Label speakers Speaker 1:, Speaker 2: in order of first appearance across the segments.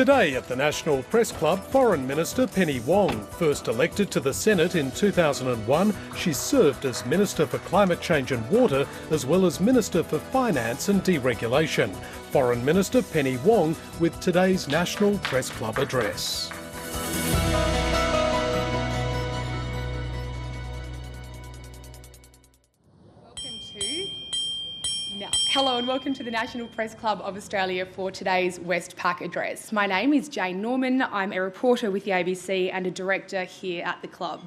Speaker 1: Today at the National Press Club, Foreign Minister Penny Wong. First elected to the Senate in 2001, she served as Minister for Climate Change and Water, as well as Minister for Finance and Deregulation. Foreign Minister Penny Wong with today's National Press Club address.
Speaker 2: Hello and welcome to the National Press Club of Australia for today's Westpac address. My name is Jane Norman. I'm a reporter with the ABC and a director here at the club.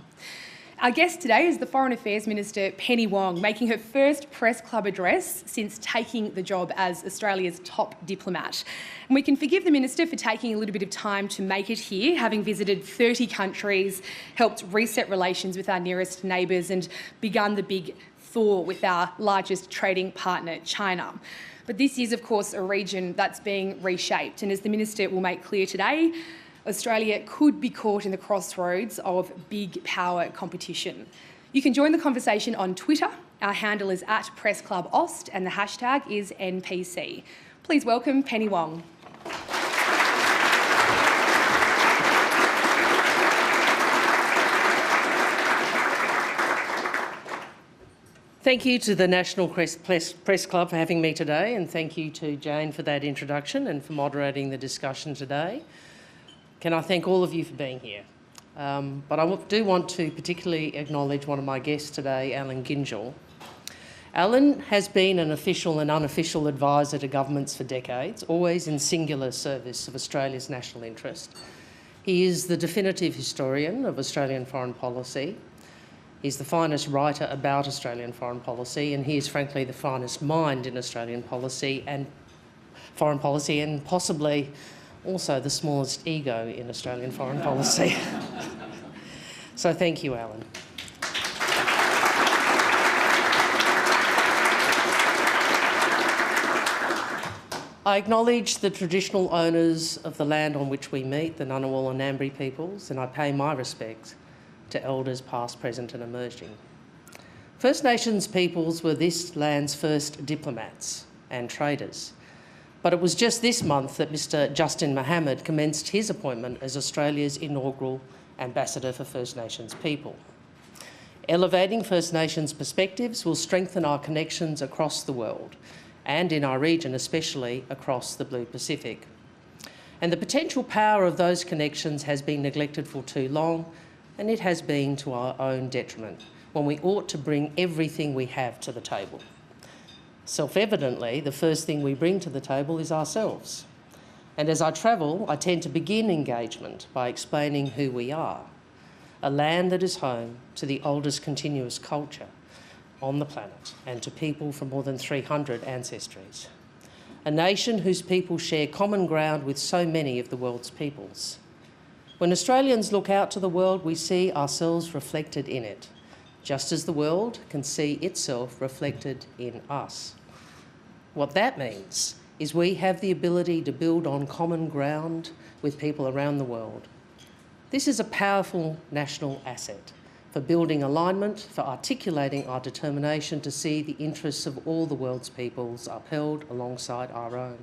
Speaker 2: Our guest today is the Foreign Affairs Minister Penny Wong, making her first press club address since taking the job as Australia's top diplomat. And we can forgive the Minister for taking a little bit of time to make it here, having visited 30 countries, helped reset relations with our nearest neighbours and begun the big thaw with our largest trading partner, China. But this is, of course, a region that's being reshaped. And as the Minister will make clear today, Australia could be caught in the crossroads of big power competition. You can join the conversation on Twitter. Our handle is @PressClubAust and the hashtag is NPC. Please welcome Penny Wong.
Speaker 3: Thank you to the National Press Club for having me today, and thank you to Jane for that introduction and for moderating the discussion today. Can I thank all of you for being here? But I do want to particularly acknowledge one of my guests today, Alan Gyngell. Alan has been an official and unofficial advisor to governments for decades, always in singular service of Australia's national interest. He is the definitive historian of Australian foreign policy. He's the finest writer about Australian foreign policy, and he is frankly the finest mind in Australian policy and foreign policy, and possibly also the smallest ego in Australian foreign policy. So thank you, Alan. I acknowledge the traditional owners of the land on which we meet, the Ngunnawal and Ngambri peoples, and I pay my respects to elders past, present and emerging. First Nations peoples were this land's first diplomats and traders, but it was just this month that Mr Justin Mohammed commenced his appointment as Australia's inaugural Ambassador for First Nations people. Elevating First Nations perspectives will strengthen our connections across the world and in our region, especially across the Blue Pacific. And the potential power of those connections has been neglected for too long, and it has been to our own detriment, when we ought to bring everything we have to the table. Self-evidently, the first thing we bring to the table is ourselves. And as I travel, I tend to begin engagement by explaining who we are, a land that is home to the oldest continuous culture on the planet and to people from more than 300 ancestries. A nation whose people share common ground with so many of the world's peoples. When Australians look out to the world, we see ourselves reflected in it, just as the world can see itself reflected in us. What that means is we have the ability to build on common ground with people around the world. This is a powerful national asset for building alignment, for articulating our determination to see the interests of all the world's peoples upheld alongside our own.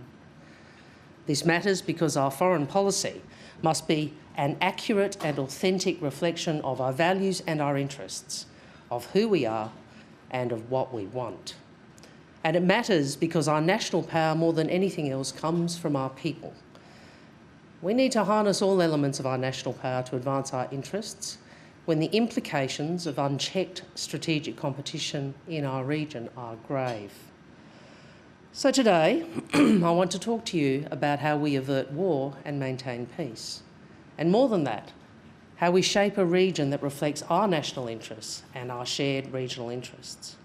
Speaker 3: This matters because our foreign policy must be an accurate and authentic reflection of our values and our interests, of who we are and of what we want. And it matters because our national power, more than anything else, comes from our people. We need to harness all elements of our national power to advance our interests when the implications of unchecked strategic competition in our region are grave. So today, I want to talk to you about how we avert war and maintain peace. And more than that, how we shape a region that reflects our national interests and our shared regional interests.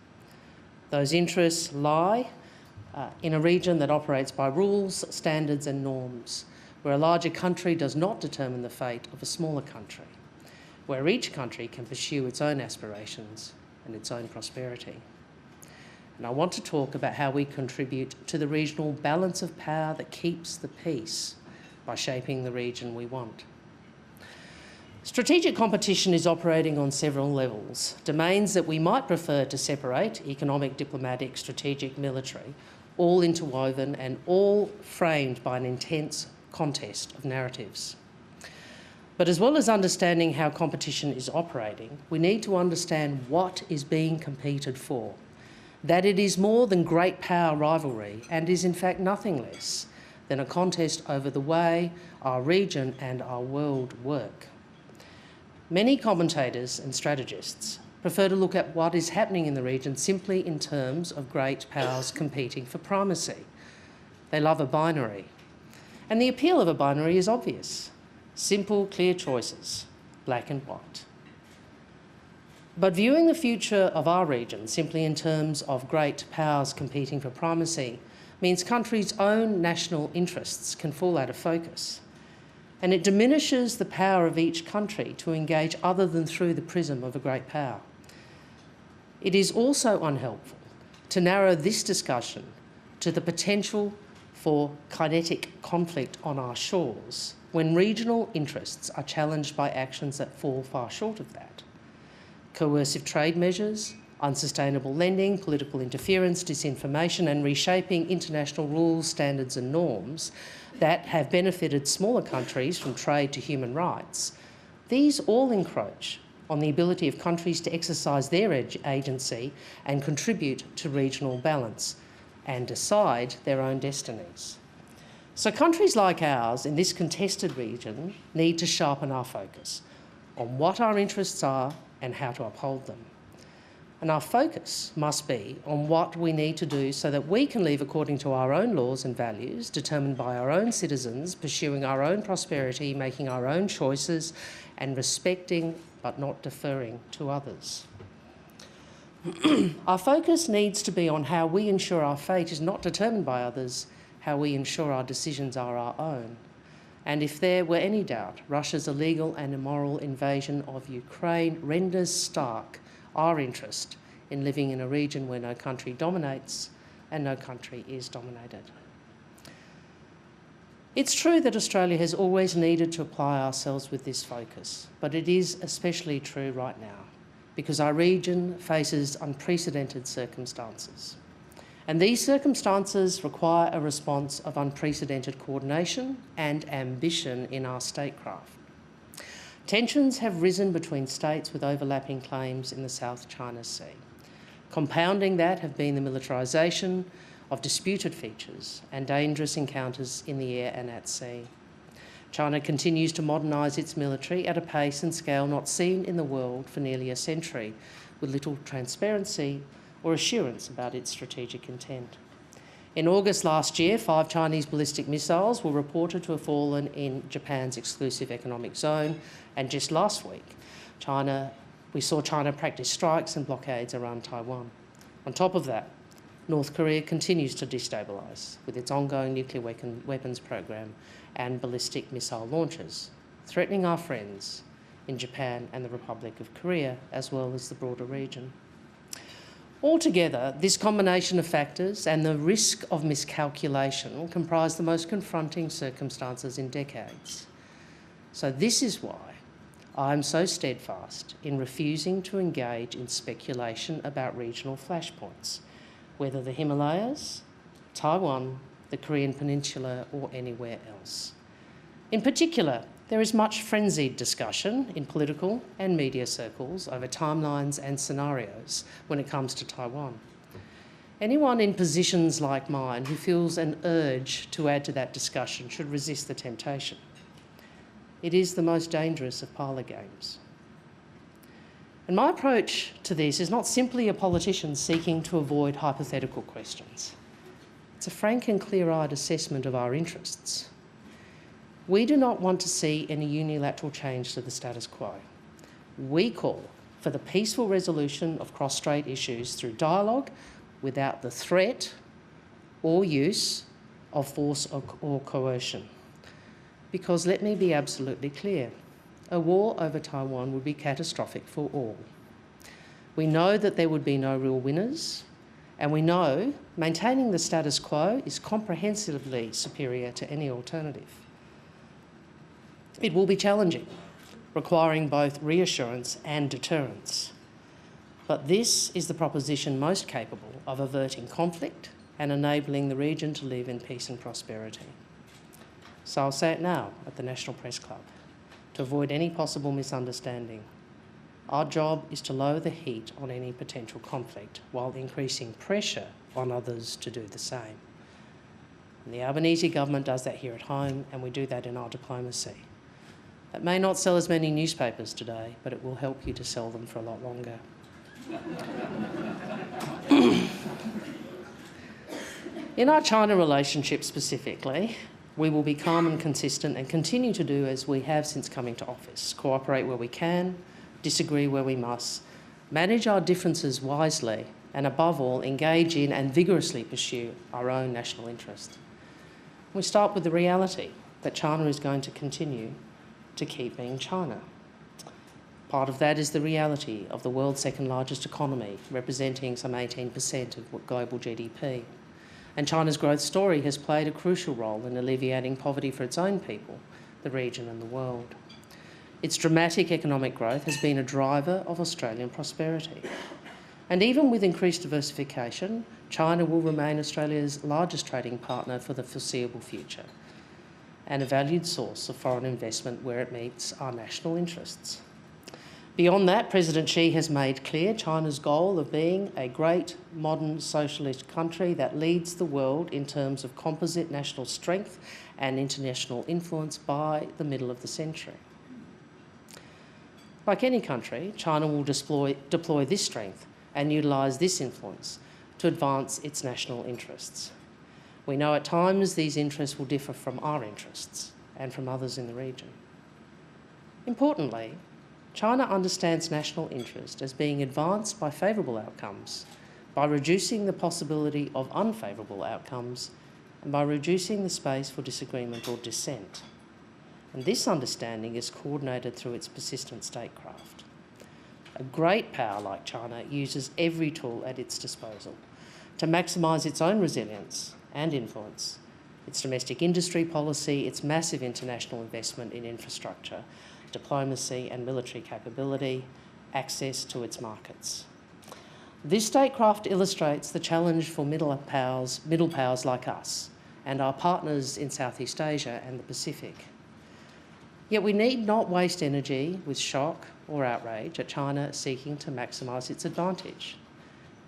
Speaker 3: Those interests lie in a region that operates by rules, standards and norms, where a larger country does not determine the fate of a smaller country, where each country can pursue its own aspirations and its own prosperity. And I want to talk about how we contribute to the regional balance of power that keeps the peace by shaping the region we want. Strategic competition is operating on several levels, domains that we might prefer to separate, economic, diplomatic, strategic, military, all interwoven and all framed by an intense contest of narratives. But as well as understanding how competition is operating, we need to understand what is being competed for, that it is more than great power rivalry and is in fact nothing less than a contest over the way our region and our world work. Many commentators and strategists prefer to look at what is happening in the region simply in terms of great powers competing for primacy. They love a binary. And the appeal of a binary is obvious. Simple, clear choices, black and white. But viewing the future of our region simply in terms of great powers competing for primacy means countries' own national interests can fall out of focus. And it diminishes the power of each country to engage other than through the prism of a great power. It is also unhelpful to narrow this discussion to the potential for kinetic conflict on our shores when regional interests are challenged by actions that fall far short of that. Coercive trade measures, unsustainable lending, political interference, disinformation and reshaping international rules, standards and norms that have benefited smaller countries from trade to human rights, these all encroach on the ability of countries to exercise their agency and contribute to regional balance and decide their own destinies. So countries like ours in this contested region need to sharpen our focus on what our interests are and how to uphold them. And our focus must be on what we need to do so that we can live according to our own laws and values, determined by our own citizens, pursuing our own prosperity, making our own choices, and respecting but not deferring to others. Our focus needs to be on how we ensure our fate is not determined by others, how we ensure our decisions are our own. And if there were any doubt, Russia's illegal and immoral invasion of Ukraine renders stark our interest in living in a region where no country dominates and no country is dominated. It's true that Australia has always needed to apply ourselves with this focus, but it is especially true right now because our region faces unprecedented circumstances. And these circumstances require a response of unprecedented coordination and ambition in our statecraft. Tensions have risen between states with overlapping claims in the South China Sea. Compounding that have been the militarisation of disputed features and dangerous encounters in the air and at sea. China continues to modernise its military at a pace and scale not seen in the world for nearly a century, with little transparency or assurance about its strategic intent. In August last year, 5 Chinese ballistic missiles were reported to have fallen in Japan's exclusive economic zone, and just last week, we saw China practice strikes and blockades around Taiwan. On top of that, North Korea continues to destabilise with its ongoing nuclear weapons program and ballistic missile launches, threatening our friends in Japan and the Republic of Korea, as well as the broader region. Altogether, this combination of factors and the risk of miscalculation comprise the most confronting circumstances in decades. So this is why I am so steadfast in refusing to engage in speculation about regional flashpoints, whether the Himalayas, Taiwan, the Korean Peninsula or anywhere else. In particular, there is much frenzied discussion in political and media circles over timelines and scenarios when it comes to Taiwan. Anyone in positions like mine who feels an urge to add to that discussion should resist the temptation. It is the most dangerous of parlour games. And my approach to this is not simply a politician seeking to avoid hypothetical questions. It's a frank and clear-eyed assessment of our interests. We do not want to see any unilateral change to the status quo. We call for the peaceful resolution of cross-strait issues through dialogue without the threat or use of force or coercion. Because let me be absolutely clear, a war over Taiwan would be catastrophic for all. We know that there would be no real winners, and we know maintaining the status quo is comprehensively superior to any alternative. It will be challenging, requiring both reassurance and deterrence. But this is the proposition most capable of averting conflict and enabling the region to live in peace and prosperity. So I'll say it now at the National Press Club, to avoid any possible misunderstanding. Our job is to lower the heat on any potential conflict while increasing pressure on others to do the same. And the Albanese government does that here at home, and we do that in our diplomacy. It may not sell as many newspapers today, but it will help you to sell them for a lot longer. In our China relationship specifically, we will be calm and consistent and continue to do as we have since coming to office: cooperate where we can, disagree where we must, manage our differences wisely, and above all, engage in and vigorously pursue our own national interest. We start with the reality that China is going to continue to keep being China. Part of that is the reality of the world's second largest economy, representing some 18% of global GDP. And China's growth story has played a crucial role in alleviating poverty for its own people, the region and the world. Its dramatic economic growth has been a driver of Australian prosperity. And even with increased diversification, China will remain Australia's largest trading partner for the foreseeable future, and a valued source of foreign investment where it meets our national interests. Beyond that, President Xi has made clear China's goal of being a great modern socialist country that leads the world in terms of composite national strength and international influence by the middle of the century. Like any country, China will deploy this strength and utilise this influence to advance its national interests. We know at times these interests will differ from our interests and from others in the region. Importantly, China understands national interest as being advanced by favourable outcomes, by reducing the possibility of unfavourable outcomes, and by reducing the space for disagreement or dissent. And this understanding is coordinated through its persistent statecraft. A great power like China uses every tool at its disposal to maximise its own resilience and influence, its domestic industry policy, its massive international investment in infrastructure, diplomacy and military capability, access to its markets. This statecraft illustrates the challenge for middle powers like us and our partners in Southeast Asia and the Pacific. Yet we need not waste energy with shock or outrage at China seeking to maximise its advantage.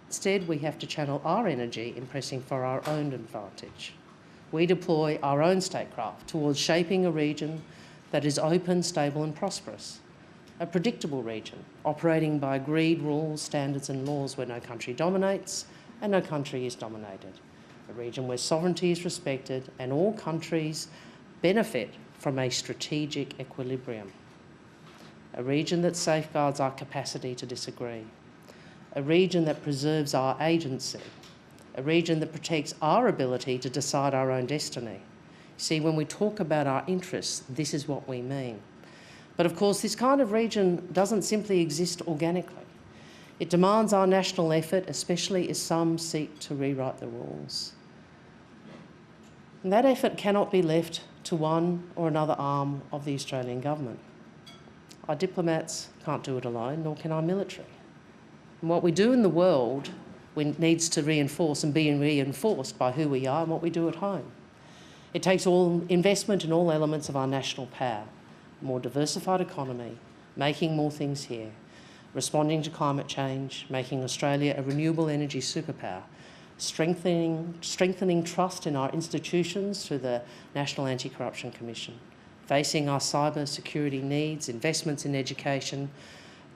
Speaker 3: Instead, we have to channel our energy in pressing for our own advantage. We deploy our own statecraft towards shaping a region that is open, stable and prosperous, a predictable region operating by agreed rules, standards and laws where no country dominates and no country is dominated, a region where sovereignty is respected and all countries benefit from a strategic equilibrium, a region that safeguards our capacity to disagree, a region that preserves our agency, a region that protects our ability to decide our own destiny. See, when we talk about our interests, this is what we mean. But of course, this kind of region doesn't simply exist organically. It demands our national effort, especially as some seek to rewrite the rules. And that effort cannot be left to one or another arm of the Australian government. Our diplomats can't do it alone, nor can our military. And what we do in the world needs to reinforce and be reinforced by who we are and what we do at home. It takes all investment in all elements of our national power, a more diversified economy, making more things here, responding to climate change, making Australia a renewable energy superpower, strengthening trust in our institutions through the National Anti-Corruption Commission, facing our cyber security needs, investments in education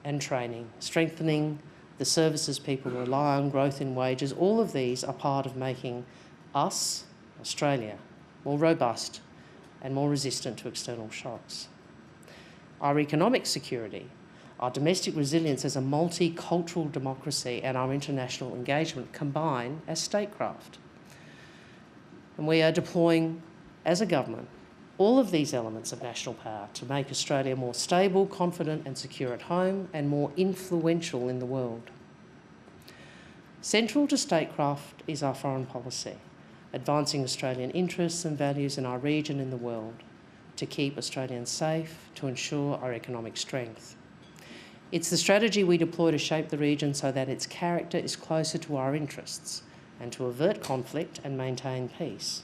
Speaker 3: and training, strengthening the services people rely on, growth in wages. All of these are part of making us, Australia, more robust and more resistant to external shocks. Our economic security, our domestic resilience as a multicultural democracy and our international engagement combine as statecraft. And we are deploying, as a government, all of these elements of national power to make Australia more stable, confident and secure at home and more influential in the world. Central to statecraft is our foreign policy, advancing Australian interests and values in our region and the world, to keep Australians safe, to ensure our economic strength. It's the strategy we deploy to shape the region so that its character is closer to our interests and to avert conflict and maintain peace.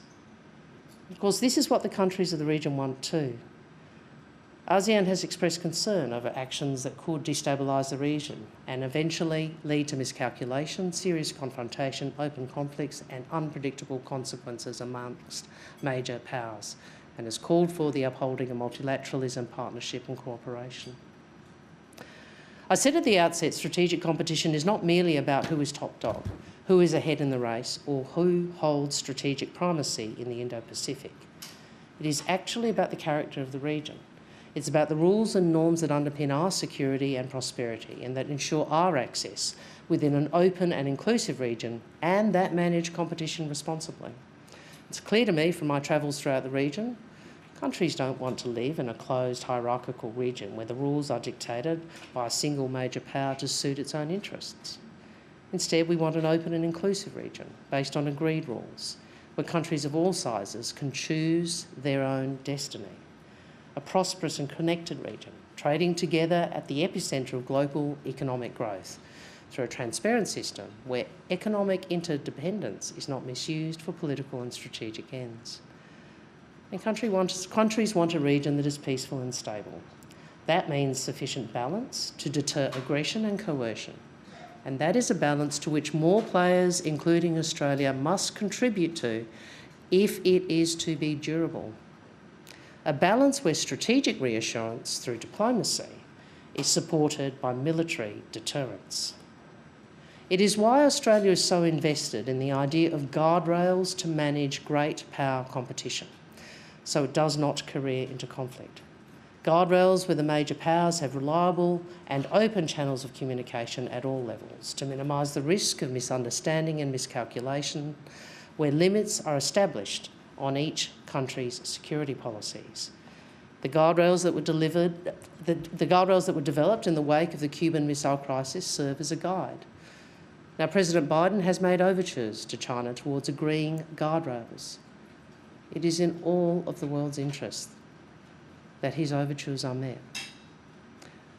Speaker 3: Of course, this is what the countries of the region want too. ASEAN has expressed concern over actions that could destabilise the region and eventually lead to miscalculation, serious confrontation, open conflicts and unpredictable consequences amongst major powers, and has called for the upholding of multilateralism, partnership and cooperation. I said at the outset, strategic competition is not merely about who is top dog, who is ahead in the race, or who holds strategic primacy in the Indo-Pacific. It is actually about the character of the region. It's about the rules and norms that underpin our security and prosperity and that ensure our access within an open and inclusive region and that manage competition responsibly. It's clear to me from my travels throughout the region, countries don't want to live in a closed hierarchical region where the rules are dictated by a single major power to suit its own interests. Instead, we want an open and inclusive region based on agreed rules, where countries of all sizes can choose their own destiny. A prosperous and connected region, trading together at the epicentre of global economic growth through a transparent system where economic interdependence is not misused for political and strategic ends. And countries want a region that is peaceful and stable. That means sufficient balance to deter aggression and coercion. And that is a balance to which more players, including Australia, must contribute to if it is to be durable. A balance where strategic reassurance through diplomacy is supported by military deterrence. It is why Australia is so invested in the idea of guardrails to manage great power competition, so it does not career into conflict. Guardrails where the major powers have reliable and open channels of communication at all levels to minimise the risk of misunderstanding and miscalculation, where limits are established on each country's security policies. The guardrails that were developed in the wake of the Cuban Missile Crisis serve as a guide. Now, President Biden has made overtures to China towards agreeing guardrails. It is in all of the world's interest that his overtures are met.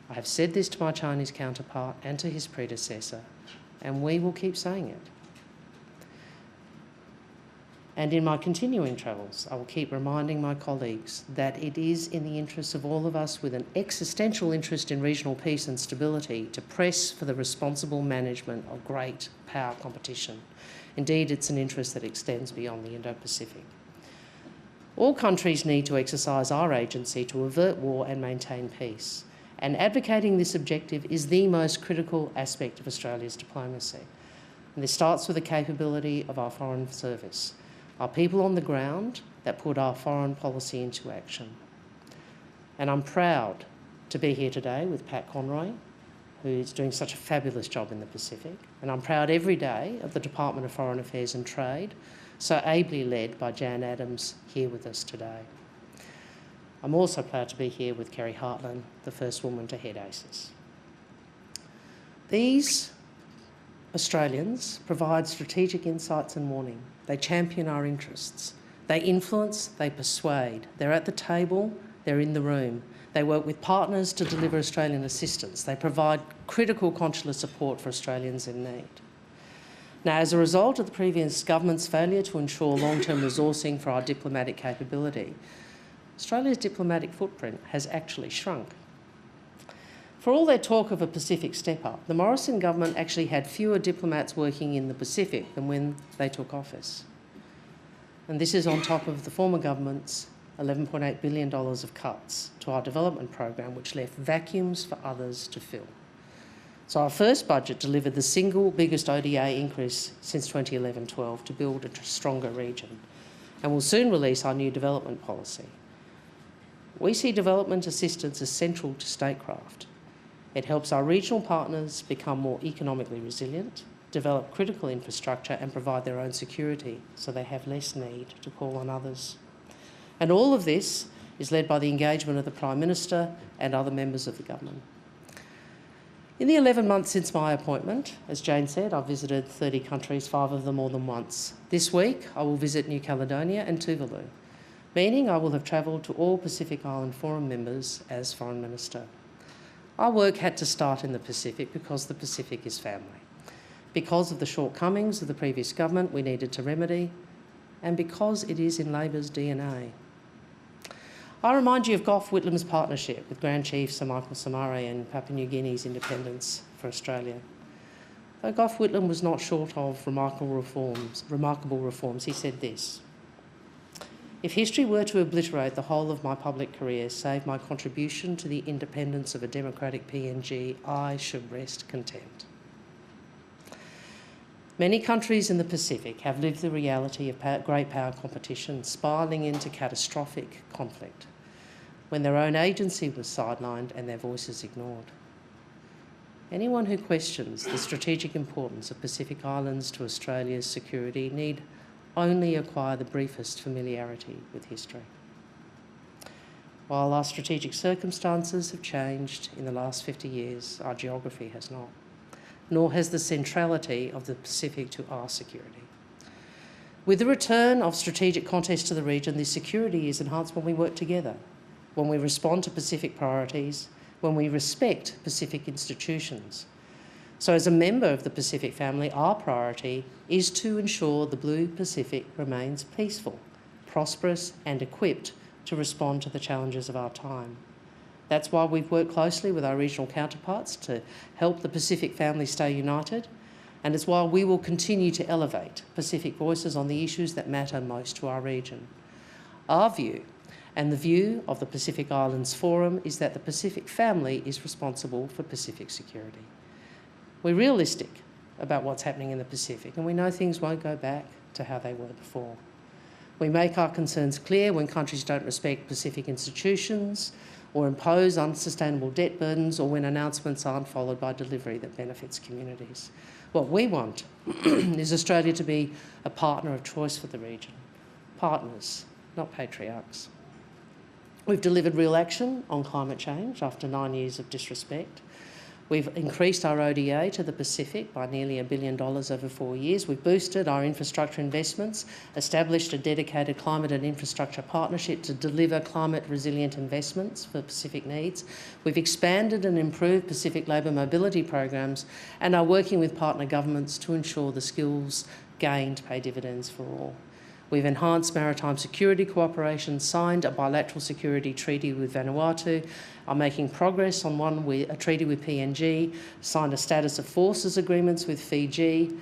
Speaker 3: I have said this to my Chinese counterpart and to his predecessor, and we will keep saying it. And in my continuing travels, I will keep reminding my colleagues that it is in the interests of all of us with an existential interest in regional peace and stability to press for the responsible management of great power competition. Indeed, it's an interest that extends beyond the Indo-Pacific. All countries need to exercise our agency to avert war and maintain peace. And advocating this objective is the most critical aspect of Australia's diplomacy. And this starts with the capability of our Foreign Service, our people on the ground that put our foreign policy into action. And I'm proud to be here today with Pat Conroy, who is doing such a fabulous job in the Pacific. And I'm proud every day of the Department of Foreign Affairs and Trade, so ably led by Jan Adams, here with us today. I'm also proud to be here with Kerry Hartland, the first woman to head AUKUS. These Australians provide strategic insights and warning. They champion our interests. They influence, they persuade. They're at the table, they're in the room. They work with partners to deliver Australian assistance. They provide critical consular support for Australians in need. Now, as a result of the previous government's failure to ensure long-term resourcing for our diplomatic capability, Australia's diplomatic footprint has actually shrunk. For all their talk of a Pacific step-up, the Morrison government actually had fewer diplomats working in the Pacific than when they took office. And this is on top of the former government's $11.8 billion of cuts to our development program, which left vacuums for others to fill. So our first budget delivered the single biggest ODA increase since 2011-12 to build a stronger region. And we'll soon release our new development policy. We see development assistance as central to statecraft. It helps our regional partners become more economically resilient, develop critical infrastructure and provide their own security so they have less need to call on others. And all of this is led by the engagement of the Prime Minister and other members of the government. In the 11 months since my appointment, as Jane said, I've visited 30 countries, 5 of them more than once. This week, I will visit New Caledonia and Tuvalu, meaning I will have travelled to all Pacific Island Forum members as Foreign Minister. Our work had to start in the Pacific because the Pacific is family. Because of the shortcomings of the previous government we needed to remedy, and because it is in Labor's DNA. I remind you of Gough Whitlam's partnership with Grand Chief Sir Michael Somare and Papua New Guinea's independence for Australia. Though Gough Whitlam was not short of remarkable reforms, he said this: "If history were to obliterate the whole of my public career, save my contribution to the independence of a democratic PNG, I should rest content." Many countries in the Pacific have lived the reality of great power competition spiralling into catastrophic conflict, when their own agency was sidelined and their voices ignored. Anyone who questions the strategic importance of Pacific Islands to Australia's security need only acquire the briefest familiarity with history. While our strategic circumstances have changed in the last 50 years, our geography has not, nor has the centrality of the Pacific to our security. With the return of strategic context to the region, this security is enhanced when we work together, when we respond to Pacific priorities, when we respect Pacific institutions. So as a member of the Pacific family, our priority is to ensure the Blue Pacific remains peaceful, prosperous and equipped to respond to the challenges of our time. That's why we've worked closely with our regional counterparts to help the Pacific family stay united, and it's why we will continue to elevate Pacific voices on the issues that matter most to our region. Our view, and the view of the Pacific Islands Forum, is that the Pacific family is responsible for Pacific security. We're realistic about what's happening in the Pacific, and we know things won't go back to how they were before. We make our concerns clear when countries don't respect Pacific institutions or impose unsustainable debt burdens, or when announcements aren't followed by delivery that benefits communities. What we want is Australia to be a partner of choice for the region. Partners, not patriarchs. We've delivered real action on climate change after 9 years of disrespect. We've increased our ODA to the Pacific by nearly $1 billion over 4 years. We've boosted our infrastructure investments, established a dedicated climate and infrastructure partnership to deliver climate-resilient investments for Pacific needs. We've expanded and improved Pacific labour mobility programs and are working with partner governments to ensure the skills gained pay dividends for all. We've enhanced maritime security cooperation, signed a bilateral security treaty with Vanuatu, are making progress on a treaty with PNG, signed a status of forces agreements with Fiji,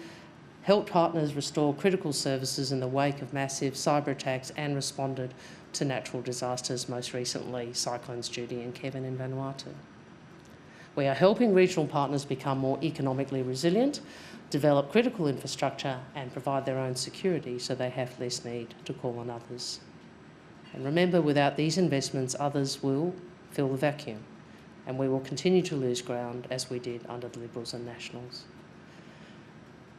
Speaker 3: helped partners restore critical services in the wake of massive cyber attacks, and responded to natural disasters, most recently Cyclones Judy and Kevin in Vanuatu. We are helping regional partners become more economically resilient, develop critical infrastructure and provide their own security so they have less need to call on others. And remember, without these investments, others will fill the vacuum, and we will continue to lose ground as we did under the Liberals and Nationals.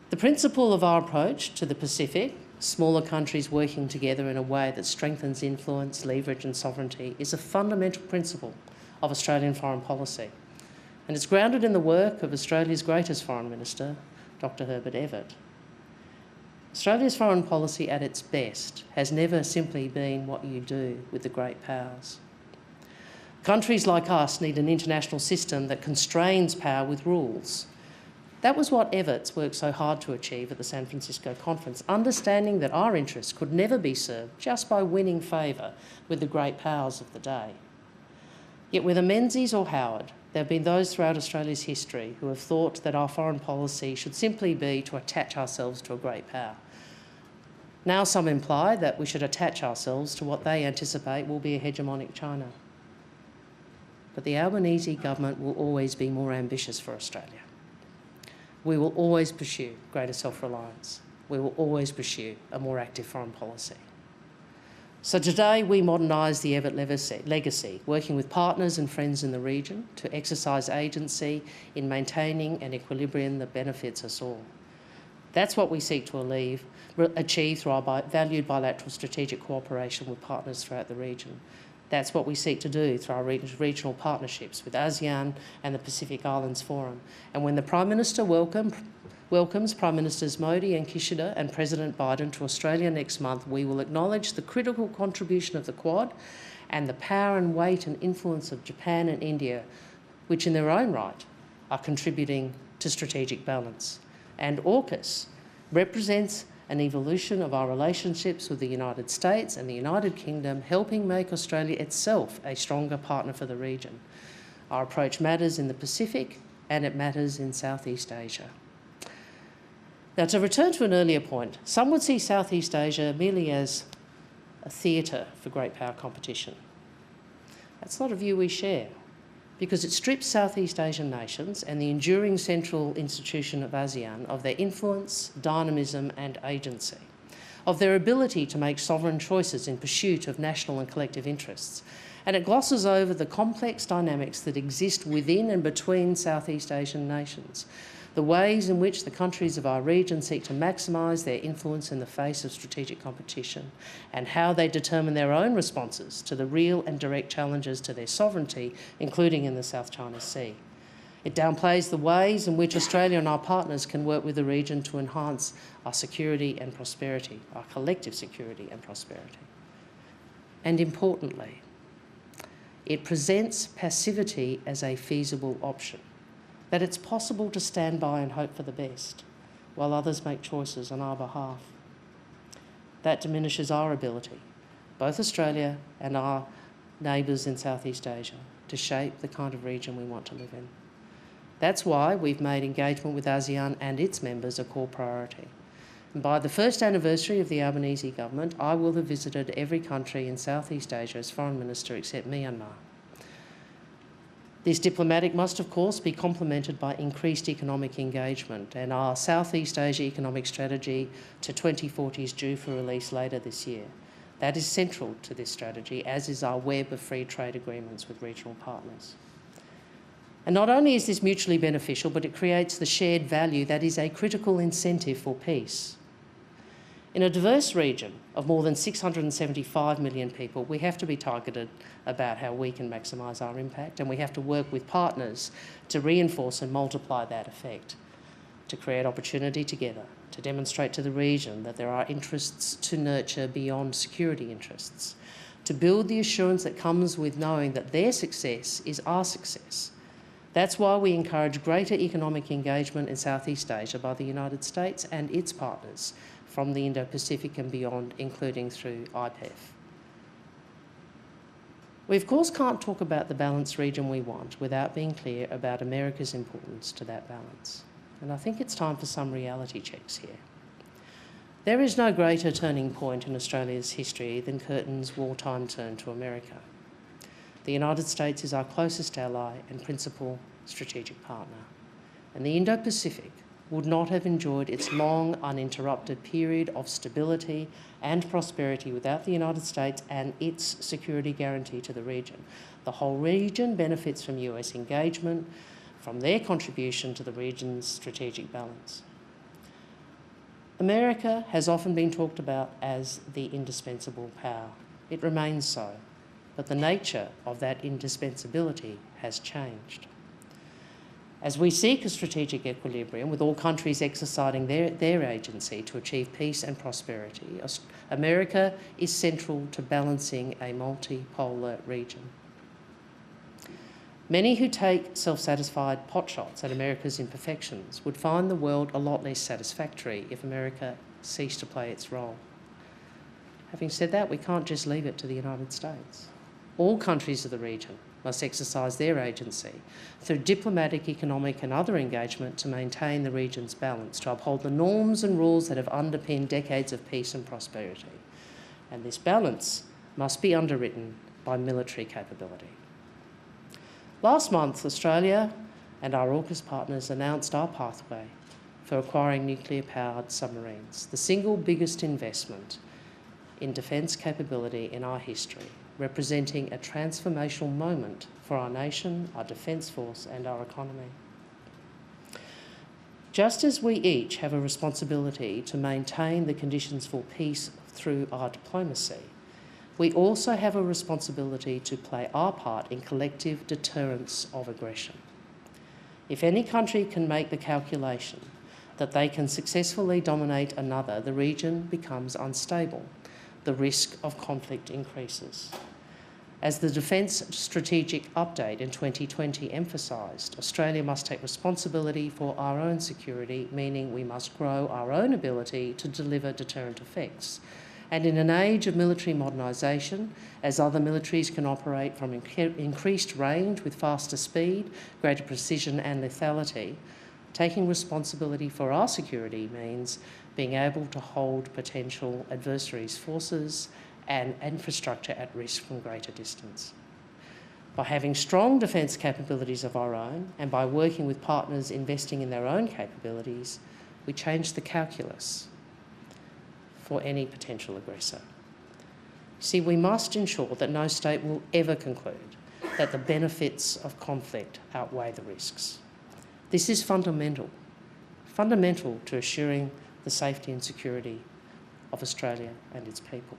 Speaker 3: The principle of our approach to the Pacific, smaller countries working together in a way that strengthens influence, leverage and sovereignty, is a fundamental principle of Australian foreign policy. And it's grounded in the work of Australia's greatest Foreign Minister, Dr. Herbert Everett. Australia's foreign policy at its best has never simply been what you do with the great powers. Countries like us need an international system that constrains power with rules. That was what Everett worked so hard to achieve at the San Francisco conference, understanding that our interests could never be served just by winning favour with the great powers of the day. Yet whether Menzies or Howard, there have been those throughout Australia's history who have thought that our foreign policy should simply be to attach ourselves to a great power. Now some imply that we should attach ourselves to what they anticipate will be a hegemonic China. But the Albanese government will always be more ambitious for Australia. We will always pursue greater self-reliance. We will always pursue a more active foreign policy. So today we modernise the Everett legacy, working with partners and friends in the region to exercise agency in maintaining an equilibrium that benefits us all. That's what we seek to achieve through our valued bilateral strategic cooperation with partners throughout the region. That's what we seek to do through our regional partnerships with ASEAN and the Pacific Islands Forum. And when the Prime Minister welcomes Prime Ministers Modi and Kishida and President Biden to Australia next month, we will acknowledge the critical contribution of the Quad and the power and weight and influence of Japan and India, which in their own right are contributing to strategic balance. And AUKUS represents an evolution of our relationships with the United States and the United Kingdom, helping make Australia itself a stronger partner for the region. Our approach matters in the Pacific and it matters in Southeast Asia. Now, to return to an earlier point, some would see Southeast Asia merely as a theatre for great power competition. That's not a view we share, because it strips Southeast Asian nations and the enduring central institution of ASEAN of their influence, dynamism and agency, of their ability to make sovereign choices in pursuit of national and collective interests. And it glosses over the complex dynamics that exist within and between Southeast Asian nations, the ways in which the countries of our region seek to maximise their influence in the face of strategic competition, and how they determine their own responses to the real and direct challenges to their sovereignty, including in the South China Sea. It downplays the ways in which Australia and our partners can work with the region to enhance our security and prosperity, our collective security and prosperity. And importantly, it presents passivity as a feasible option, that it's possible to stand by and hope for the best, while others make choices on our behalf. That diminishes our ability, both Australia and our neighbours in Southeast Asia, to shape the kind of region we want to live in. That's why we've made engagement with ASEAN and its members a core priority. And by the first anniversary of the Albanese government, I will have visited every country in Southeast Asia as Foreign Minister except Myanmar. This diplomatic must, of course, be complemented by increased economic engagement, and our Southeast Asia Economic Strategy to 2040 is due for release later this year. That is central to this strategy, as is our web of free trade agreements with regional partners. And not only is this mutually beneficial, but it creates the shared value that is a critical incentive for peace. In a diverse region of more than 675 million people, we have to be targeted about how we can maximise our impact, and we have to work with partners to reinforce and multiply that effect, to create opportunity together, to demonstrate to the region that there are interests to nurture beyond security interests, to build the assurance that comes with knowing that their success is our success. That's why we encourage greater economic engagement in Southeast Asia by the United States and its partners from the Indo-Pacific and beyond, including through IPEF. We, of course, can't talk about the balanced region we want without being clear about America's importance to that balance. And I think it's time for some reality checks here. There is no greater turning point in Australia's history than Curtin's wartime turn to America. The United States is our closest ally and principal strategic partner, and the Indo-Pacific would not have enjoyed its long, uninterrupted period of stability and prosperity without the United States and its security guarantee to the region. The whole region benefits from US engagement, from their contribution to the region's strategic balance. America has often been talked about as the indispensable power. It remains so, but the nature of that indispensability has changed. As we seek a strategic equilibrium with all countries exercising their agency to achieve peace and prosperity, America is central to balancing a multipolar region. Many who take self-satisfied potshots at America's imperfections would find the world a lot less satisfactory if America ceased to play its role. Having said that, we can't just leave it to the United States. All countries of the region must exercise their agency through diplomatic, economic and other engagement to maintain the region's balance, to uphold the norms and rules that have underpinned decades of peace and prosperity. And this balance must be underwritten by military capability. Last month, Australia and our AUKUS partners announced our pathway for acquiring nuclear-powered submarines, the single biggest investment in defence capability in our history, representing a transformational moment for our nation, our defence force and our economy. Just as we each have a responsibility to maintain the conditions for peace through our diplomacy, we also have a responsibility to play our part in collective deterrence of aggression. If any country can make the calculation that they can successfully dominate another, the region becomes unstable. The risk of conflict increases. As the Defence Strategic Update in 2020 emphasised, Australia must take responsibility for our own security, meaning we must grow our own ability to deliver deterrent effects. And in an age of military modernisation, as other militaries can operate from increased range with faster speed, greater precision and lethality, taking responsibility for our security means being able to hold potential adversaries' forces and infrastructure at risk from greater distance. By having strong defence capabilities of our own and by working with partners investing in their own capabilities, we change the calculus for any potential aggressor. See, we must ensure that no state will ever conclude that the benefits of conflict outweigh the risks. This is fundamental to assuring the safety and security of Australia and its people.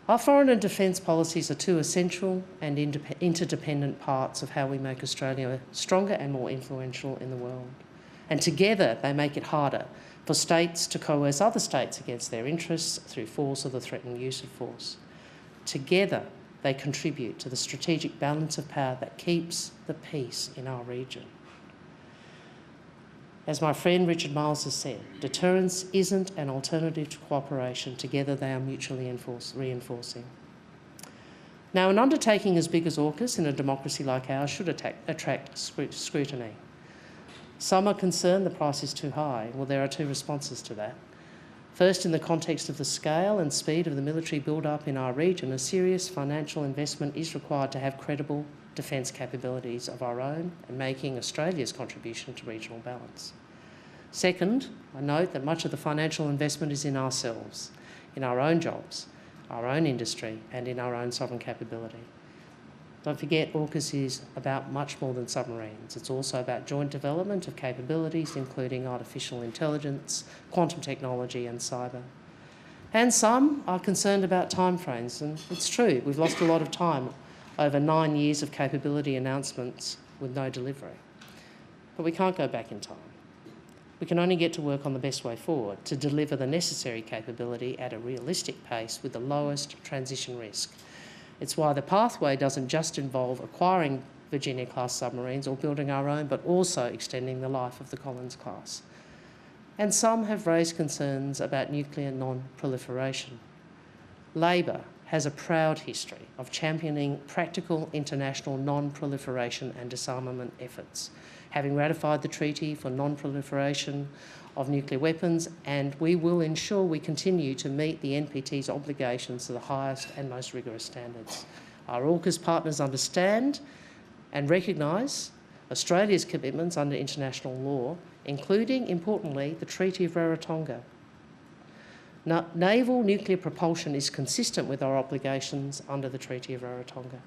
Speaker 3: Our foreign and defence policies are two essential and interdependent parts of how we make Australia stronger and more influential in the world. And together they make it harder for states to coerce other states against their interests through force or the threatened use of force. Together they contribute to the strategic balance of power that keeps the peace in our region. As my friend Richard Miles has said, deterrence isn't an alternative to cooperation. Together they are mutually reinforcing. Now, an undertaking as big as AUKUS in a democracy like ours should attract scrutiny. Some are concerned the price is too high. Well, there are two responses to that. First, in the context of the scale and speed of the military build-up in our region, a serious financial investment is required to have credible defence capabilities of our own and making Australia's contribution to regional balance. Second, I note that much of the financial investment is in ourselves, in our own jobs, our own industry and in our own sovereign capability. Don't forget, AUKUS is about much more than submarines. It's also about joint development of capabilities, including artificial intelligence, quantum technology and cyber. And some are concerned about timeframes, and it's true, we've lost a lot of time over 9 years of capability announcements with no delivery. But we can't go back in time. We can only get to work on the best way forward to deliver the necessary capability at a realistic pace with the lowest transition risk. It's why the pathway doesn't just involve acquiring Virginia-class submarines or building our own, but also extending the life of the Collins-class. And some have raised concerns about nuclear non-proliferation. Labor has a proud history of championing practical international non-proliferation and disarmament efforts, having ratified the Treaty for Non-Proliferation of Nuclear Weapons, and we will ensure we continue to meet the NPT's obligations to the highest and most rigorous standards. Our AUKUS partners understand and recognise Australia's commitments under international law, including, importantly, the Treaty of Rarotonga. Naval nuclear propulsion is consistent with our obligations under the Treaty of Rarotonga.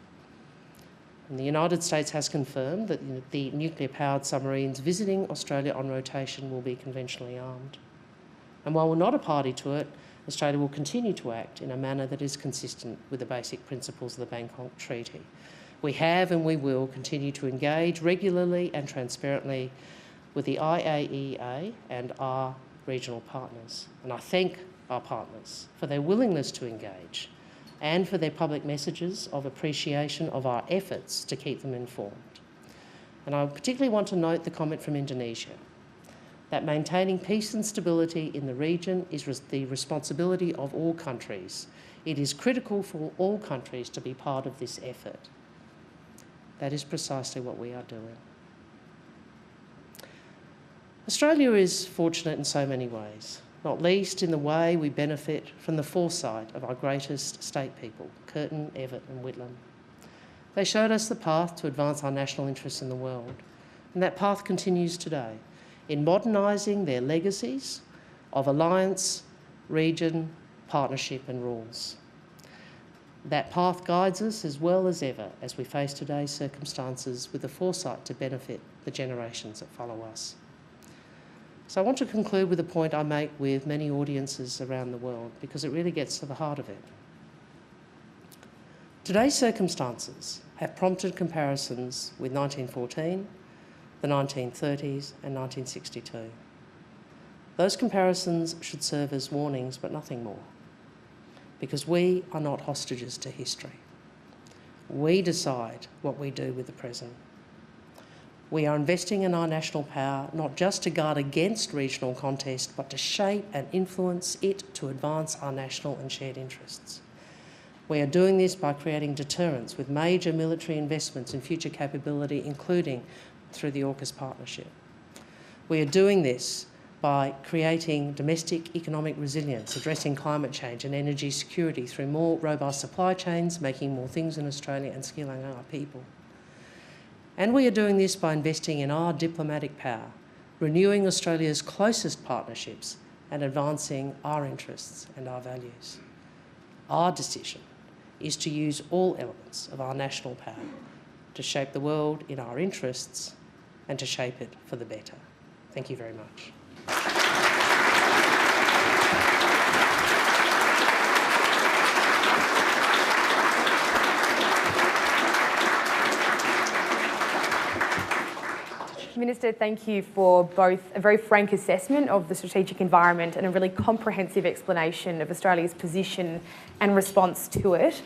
Speaker 3: And the United States has confirmed that the nuclear-powered submarines visiting Australia on rotation will be conventionally armed. And while we're not a party to it, Australia will continue to act in a manner that is consistent with the basic principles of the Bangkok Treaty. We have and we will continue to engage regularly and transparently with the IAEA and our regional partners. And I thank our partners for their willingness to engage and for their public messages of appreciation of our efforts to keep them informed. And I particularly want to note the comment from Indonesia that maintaining peace and stability in the region is the responsibility of all countries. It is critical for all countries to be part of this effort. That is precisely what we are doing. Australia is fortunate in so many ways, not least in the way we benefit from the foresight of our greatest state people, Curtin, Evatt and Whitlam. They showed us the path to advance our national interests in the world, and that path continues today in modernising their legacies of alliance, region, partnership and rules. That path guides us as well as ever as we face today's circumstances with the foresight to benefit the generations that follow us. So I want to conclude with a point I make with many audiences around the world because it really gets to the heart of it. Today's circumstances have prompted comparisons with 1914, the 1930s and 1962. Those comparisons should serve as warnings but nothing more. because we are not hostages to history. We decide what we do with the present. We are investing in our national power not just to guard against regional contest, but to shape and influence it to advance our national and shared interests. We are doing this by creating deterrence with major military investments in future capability, including through the AUKUS partnership. We are doing this by creating domestic economic resilience, addressing climate change and energy security through more robust supply chains, making more things in Australia and skilling our people. And we are doing this by investing in our diplomatic power, renewing Australia's closest partnerships and advancing our interests and our values. Our decision is to use all elements of our national power to shape the world in our interests and to shape it for the better. Thank you very much.
Speaker 2: Minister, thank you for both a very frank assessment of the strategic environment and a really comprehensive explanation of Australia's position and response to it.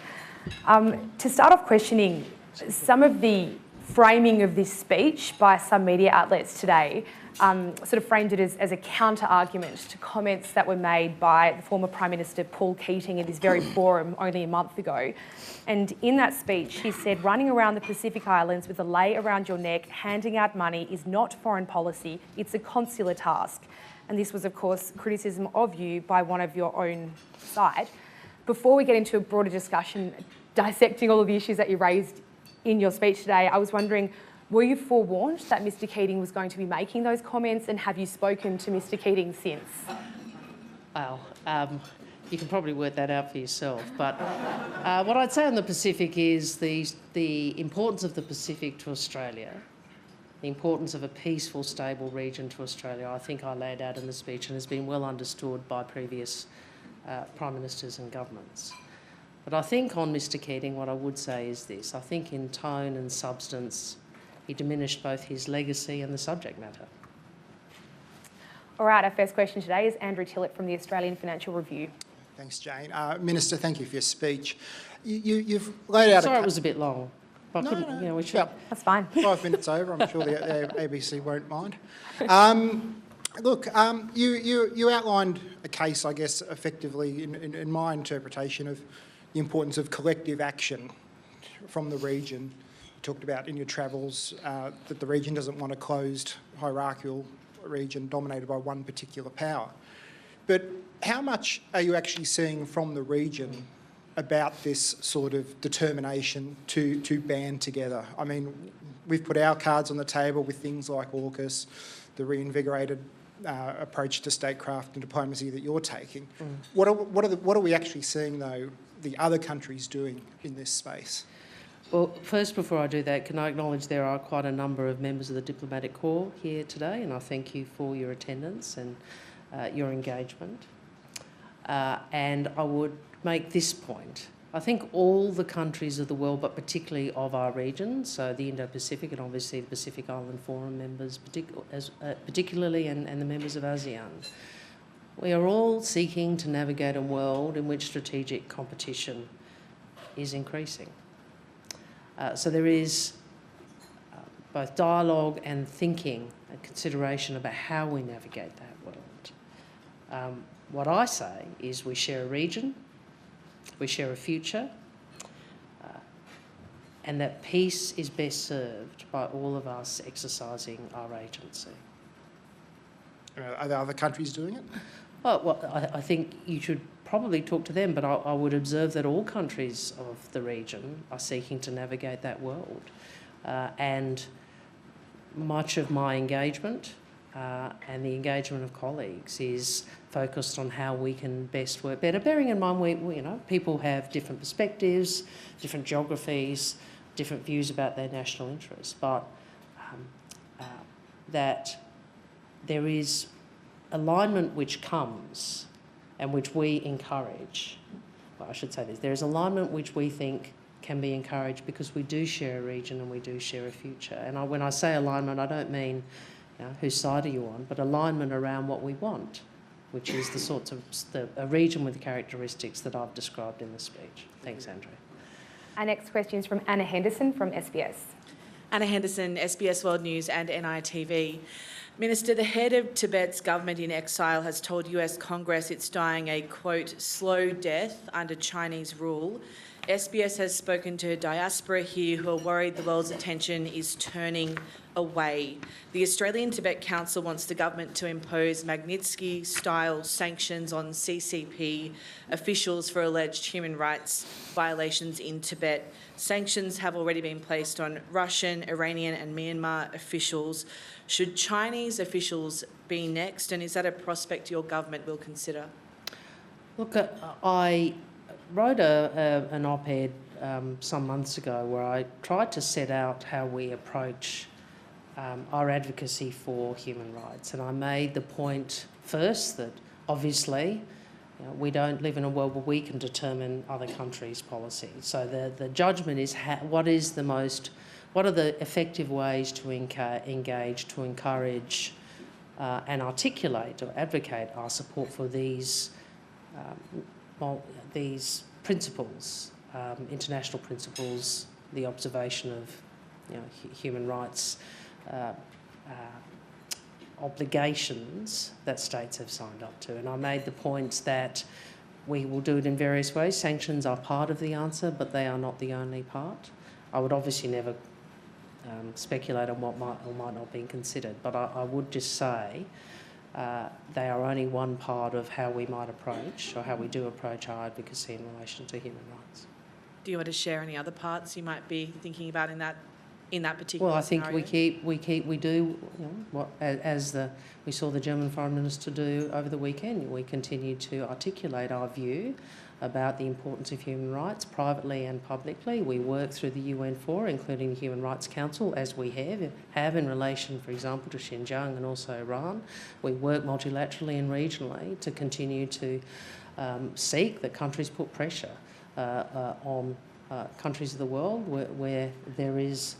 Speaker 2: To start off questioning, some of the framing of this speech by some media outlets today sort of framed it as a counter-argument to comments that were made by the former Prime Minister Paul Keating in this very forum only a month ago. And in that speech, he said, running around the Pacific Islands with a lei around your neck, handing out money is not foreign policy, it's a consular task. And this was, of course, criticism of you by one of your own side. Before we get into a broader discussion dissecting all of the issues that you raised in your speech today, I was wondering, were you forewarned that Mr Keating was going to be making those comments, and have you spoken to Mr Keating since?
Speaker 3: Well, you can probably work that out for yourself, but what I'd say on the Pacific is the importance of the Pacific to Australia, the importance of a peaceful, stable region to Australia, I think I laid out in the speech and has been well understood by previous Prime Ministers and governments. But I think on Mr Keating, what I would say is this. I think in tone and substance, he diminished both his legacy and the subject matter.
Speaker 2: All right, our first question today is Andrew Tillett from the Australian Financial Review.
Speaker 4: Thanks, Jane. Minister, thank you for your speech. You've laid out...
Speaker 3: Sorry it was a bit long. But
Speaker 4: No.
Speaker 3: You know, we should...
Speaker 4: Yep.
Speaker 2: That's fine.
Speaker 4: 5 minutes over. I'm sure the ABC won't mind. Look, you outlined a case, I guess, effectively, in my interpretation, of the importance of collective action from the region. You talked about in your travels that the region doesn't want a closed, hierarchical region dominated by one particular power. But how much are you actually seeing from the region about this sort of determination to band together? I mean, we've put our cards on the table with things like AUKUS, the reinvigorated approach to statecraft and diplomacy that you're taking. What are we actually seeing, though, the other countries doing in this space?
Speaker 3: Well, first, before I do that, can I acknowledge there are quite a number of members of the Diplomatic Corps here today, and I thank you for your attendance and your engagement. And I would make this point. I think all the countries of the world, but particularly of our region, so the Indo-Pacific and obviously the Pacific Island Forum members, particularly and the members of ASEAN, we are all seeking to navigate a world in which strategic competition is increasing. So there is both dialogue and thinking and consideration about how we navigate that world. What I say is we share a region, we share a future, and that peace is best served by all of us exercising our agency.
Speaker 4: Are there other countries doing it?
Speaker 3: Well, I think you should probably talk to them, but I would observe that all countries of the region are seeking to navigate that world. And much of my engagement and the engagement of colleagues is focused on how we can best work better, bearing in mind people have different perspectives, different geographies, different views about their national interests, but that there is alignment which comes and which we encourage. Well, I should say this. There is alignment which we think can be encouraged because we do share a region and we do share a future. And when I say alignment, I don't mean whose side are you on, but alignment around what we want. which is a region with the characteristics that I've described in the speech. Thanks, Andrea.
Speaker 2: Our next question is from Anna Henderson from SBS.
Speaker 5: Anna Henderson, SBS World News and NITV. Minister, the head of Tibet's government in exile has told US Congress it's dying a, quote, slow death under Chinese rule. SBS has spoken to diaspora here who are worried the world's attention is turning away. The Australian Tibet Council wants the government to impose Magnitsky-style sanctions on CCP officials for alleged human rights violations in Tibet. Sanctions have already been placed on Russian, Iranian and Myanmar officials. Should Chinese officials be next, and is that a prospect your government will consider?
Speaker 3: Look, I wrote an op-ed some months ago where I tried to set out how we approach our advocacy for human rights, and I made the point first that obviously we don't live in a world where we can determine other countries' policies. So the judgment is what are the effective ways to engage, to encourage and articulate or advocate our support for these principles, international principles, the observation of human rights obligations that states have signed up to. And I made the points that we will do it in various ways. Sanctions are part of the answer, but they are not the only part. I would obviously never speculate on what might or might not be considered, but I would just say they are only one part of how we might approach, or how we do approach our advocacy in relation to human rights.
Speaker 5: Do you want to share any other parts you might be thinking about in that particular
Speaker 3: Well, I think
Speaker 5: scenario?
Speaker 3: we do we saw the German Foreign Minister do over the weekend. We continue to articulate our view about the importance of human rights privately and publicly. We work through the UN fora, including the Human Rights Council, as we have in relation, for example, to Xinjiang and also Iran. We work multilaterally and regionally to continue to seek that countries put pressure on countries of the world where there is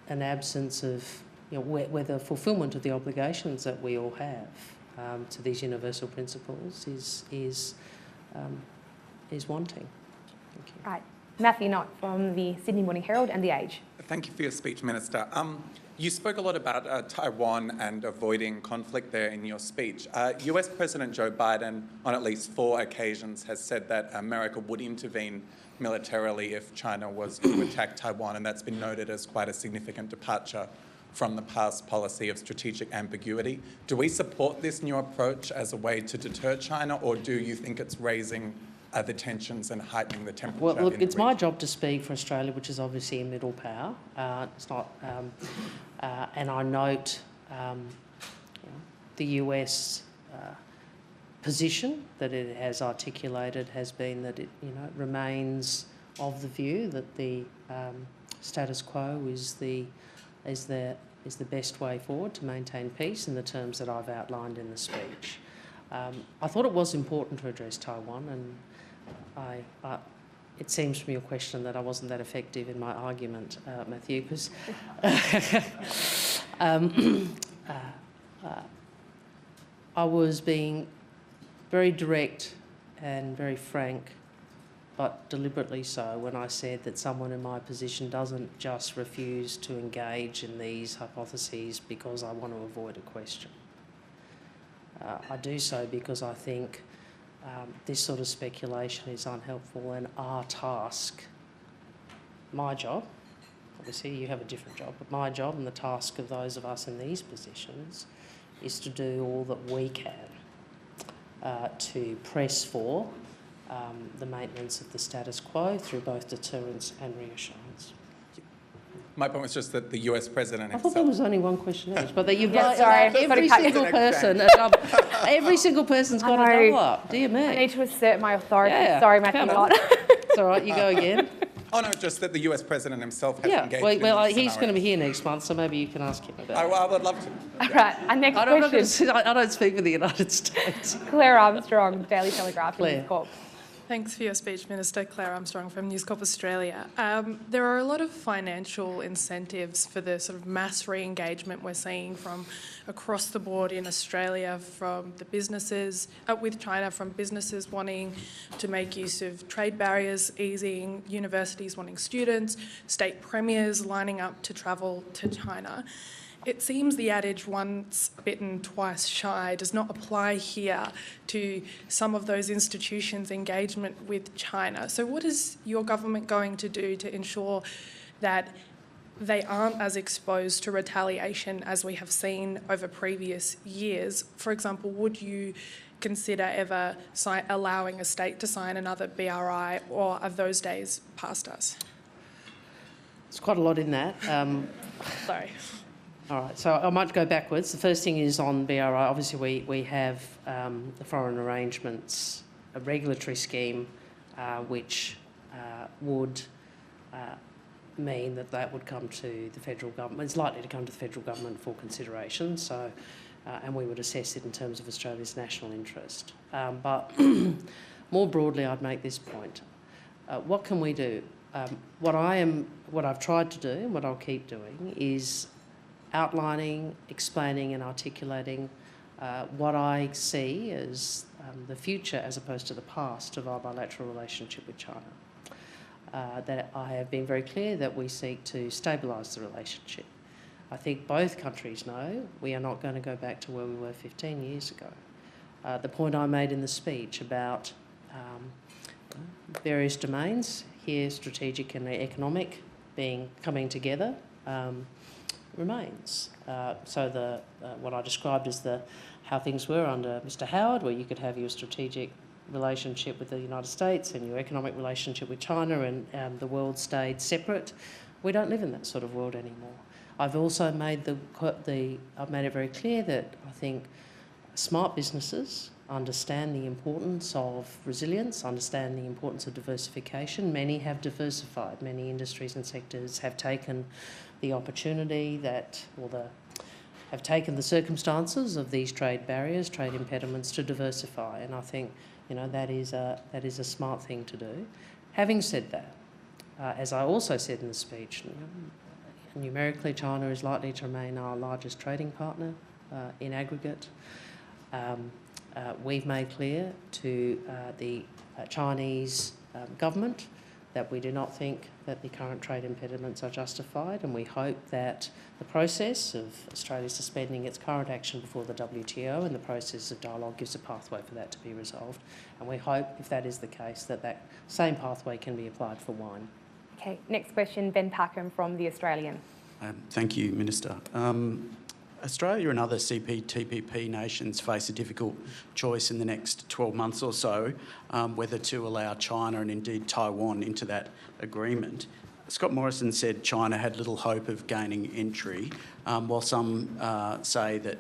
Speaker 3: an absence of, where the fulfilment of the obligations that we all have to these universal principles is wanting. Thank you.
Speaker 2: Right. Matthew Knott from the Sydney Morning Herald and The Age.
Speaker 6: Thank you for your speech, Minister. You spoke a lot about Taiwan and avoiding conflict there in your speech. US President Joe Biden, on at least 4 occasions, has said that America would intervene militarily if China was to attack Taiwan, and that's been noted as quite a significant departure from the past policy of strategic ambiguity. Do we support this new approach as a way to deter China, or do you think it's raising the tensions and heightening the temperature?
Speaker 3: Well, look, it's my job to speak for Australia, which is obviously a middle power. It's not, and I note the US position that it has articulated has been that it, remains of the view that the status quo is the best way forward to maintain peace in the terms that I've outlined in the speech. I thought it was important to address Taiwan, and it seems from your question that I wasn't that effective in my argument, Matthew, because I was being very direct and very frank, but deliberately so, when I said that someone in my position doesn't just refuse to engage in these hypotheses because I want to avoid a question. I do so because I think this sort of speculation is unhelpful, and our task, my job, obviously you have a different job, but my job and the task of those of us in these positions is to do all that we can to press for the maintenance of the status quo through both deterrence and reassurance.
Speaker 6: My point was just that the US President himself...
Speaker 3: I thought there was only one question each, but that you've
Speaker 2: Yeah,
Speaker 3: got
Speaker 2: sorry,
Speaker 3: every single person, every single person's got a double up. Dear me.
Speaker 2: I need to assert my authority.
Speaker 3: Yeah,
Speaker 2: Sorry, Matthew
Speaker 3: come on.
Speaker 2: Knott.
Speaker 3: It's all right, you go again.
Speaker 6: Oh, no, just that the US President himself has
Speaker 3: Yeah,
Speaker 6: engaged
Speaker 3: well,
Speaker 6: in this
Speaker 3: he's going to be
Speaker 6: scenario.
Speaker 3: here next month, so maybe you can ask him about it.
Speaker 6: I would love to.
Speaker 2: All right, our next question.
Speaker 3: I don't speak for the United States.
Speaker 2: Claire Armstrong, Daily Telegraph,
Speaker 3: Claire.
Speaker 2: News Corp.
Speaker 7: Thanks for your speech, Minister. Claire Armstrong from News Corp Australia. There are a lot of financial incentives for the sort of mass re-engagement we're seeing from across the board in Australia, from the businesses, with China, from businesses wanting to make use of trade barriers easing, universities wanting students, state premiers lining up to travel to China. It seems the adage once bitten, twice shy does not apply here to some of those institutions' engagement with China. So what is your government going to do to ensure that they aren't as exposed to retaliation as we have seen over previous years? For example, would you consider ever allowing a state to sign another BRI, or are those days past us?
Speaker 3: There's quite a lot in that.
Speaker 7: Sorry.
Speaker 3: All right, so I might go backwards. The first thing is on BRI. Obviously, we have the foreign arrangements, a regulatory scheme, which would mean that would come to the federal government. It's likely to come to the federal government for consideration. So, and we would assess it in terms of Australia's national interest. But more broadly, I'd make this point: what can we do? What I've tried to do, and what I'll keep doing, is outlining, explaining and articulating what I see as the future as opposed to the past of our bilateral relationship with China. That I have been very clear that we seek to stabilise the relationship. I think both countries know we are not going to go back to where we were 15 years ago. The point I made in the speech about various domains, here strategic and economic, coming together, remains. So what I described as how things were under Mr Howard, where you could have your strategic relationship with the United States and your economic relationship with China, and the world stayed separate. We don't live in that sort of world anymore. I've also made I've made it very clear that I think smart businesses understand the importance of resilience, understand the importance of diversification. Many have diversified. Many industries and sectors have taken the opportunity have taken the circumstances of these trade barriers, trade impediments to diversify, and I think that is a smart thing to do. Having said that, as I also said in the speech, numerically China is likely to remain our largest trading partner in aggregate. We've made clear to the Chinese government that we do not think that the current trade impediments are justified, and we hope that the process of Australia suspending its current action before the WTO and the process of dialogue gives a pathway for that to be resolved. And we hope, if that is the case, that same pathway can be applied for wine.
Speaker 2: Okay, next question, Ben Packham from The Australian.
Speaker 8: Thank you, Minister. Australia and other CPTPP nations face a difficult choice in the next 12 months or so, whether to allow China and indeed Taiwan into that agreement. Scott Morrison said China had little hope of gaining entry, while some say that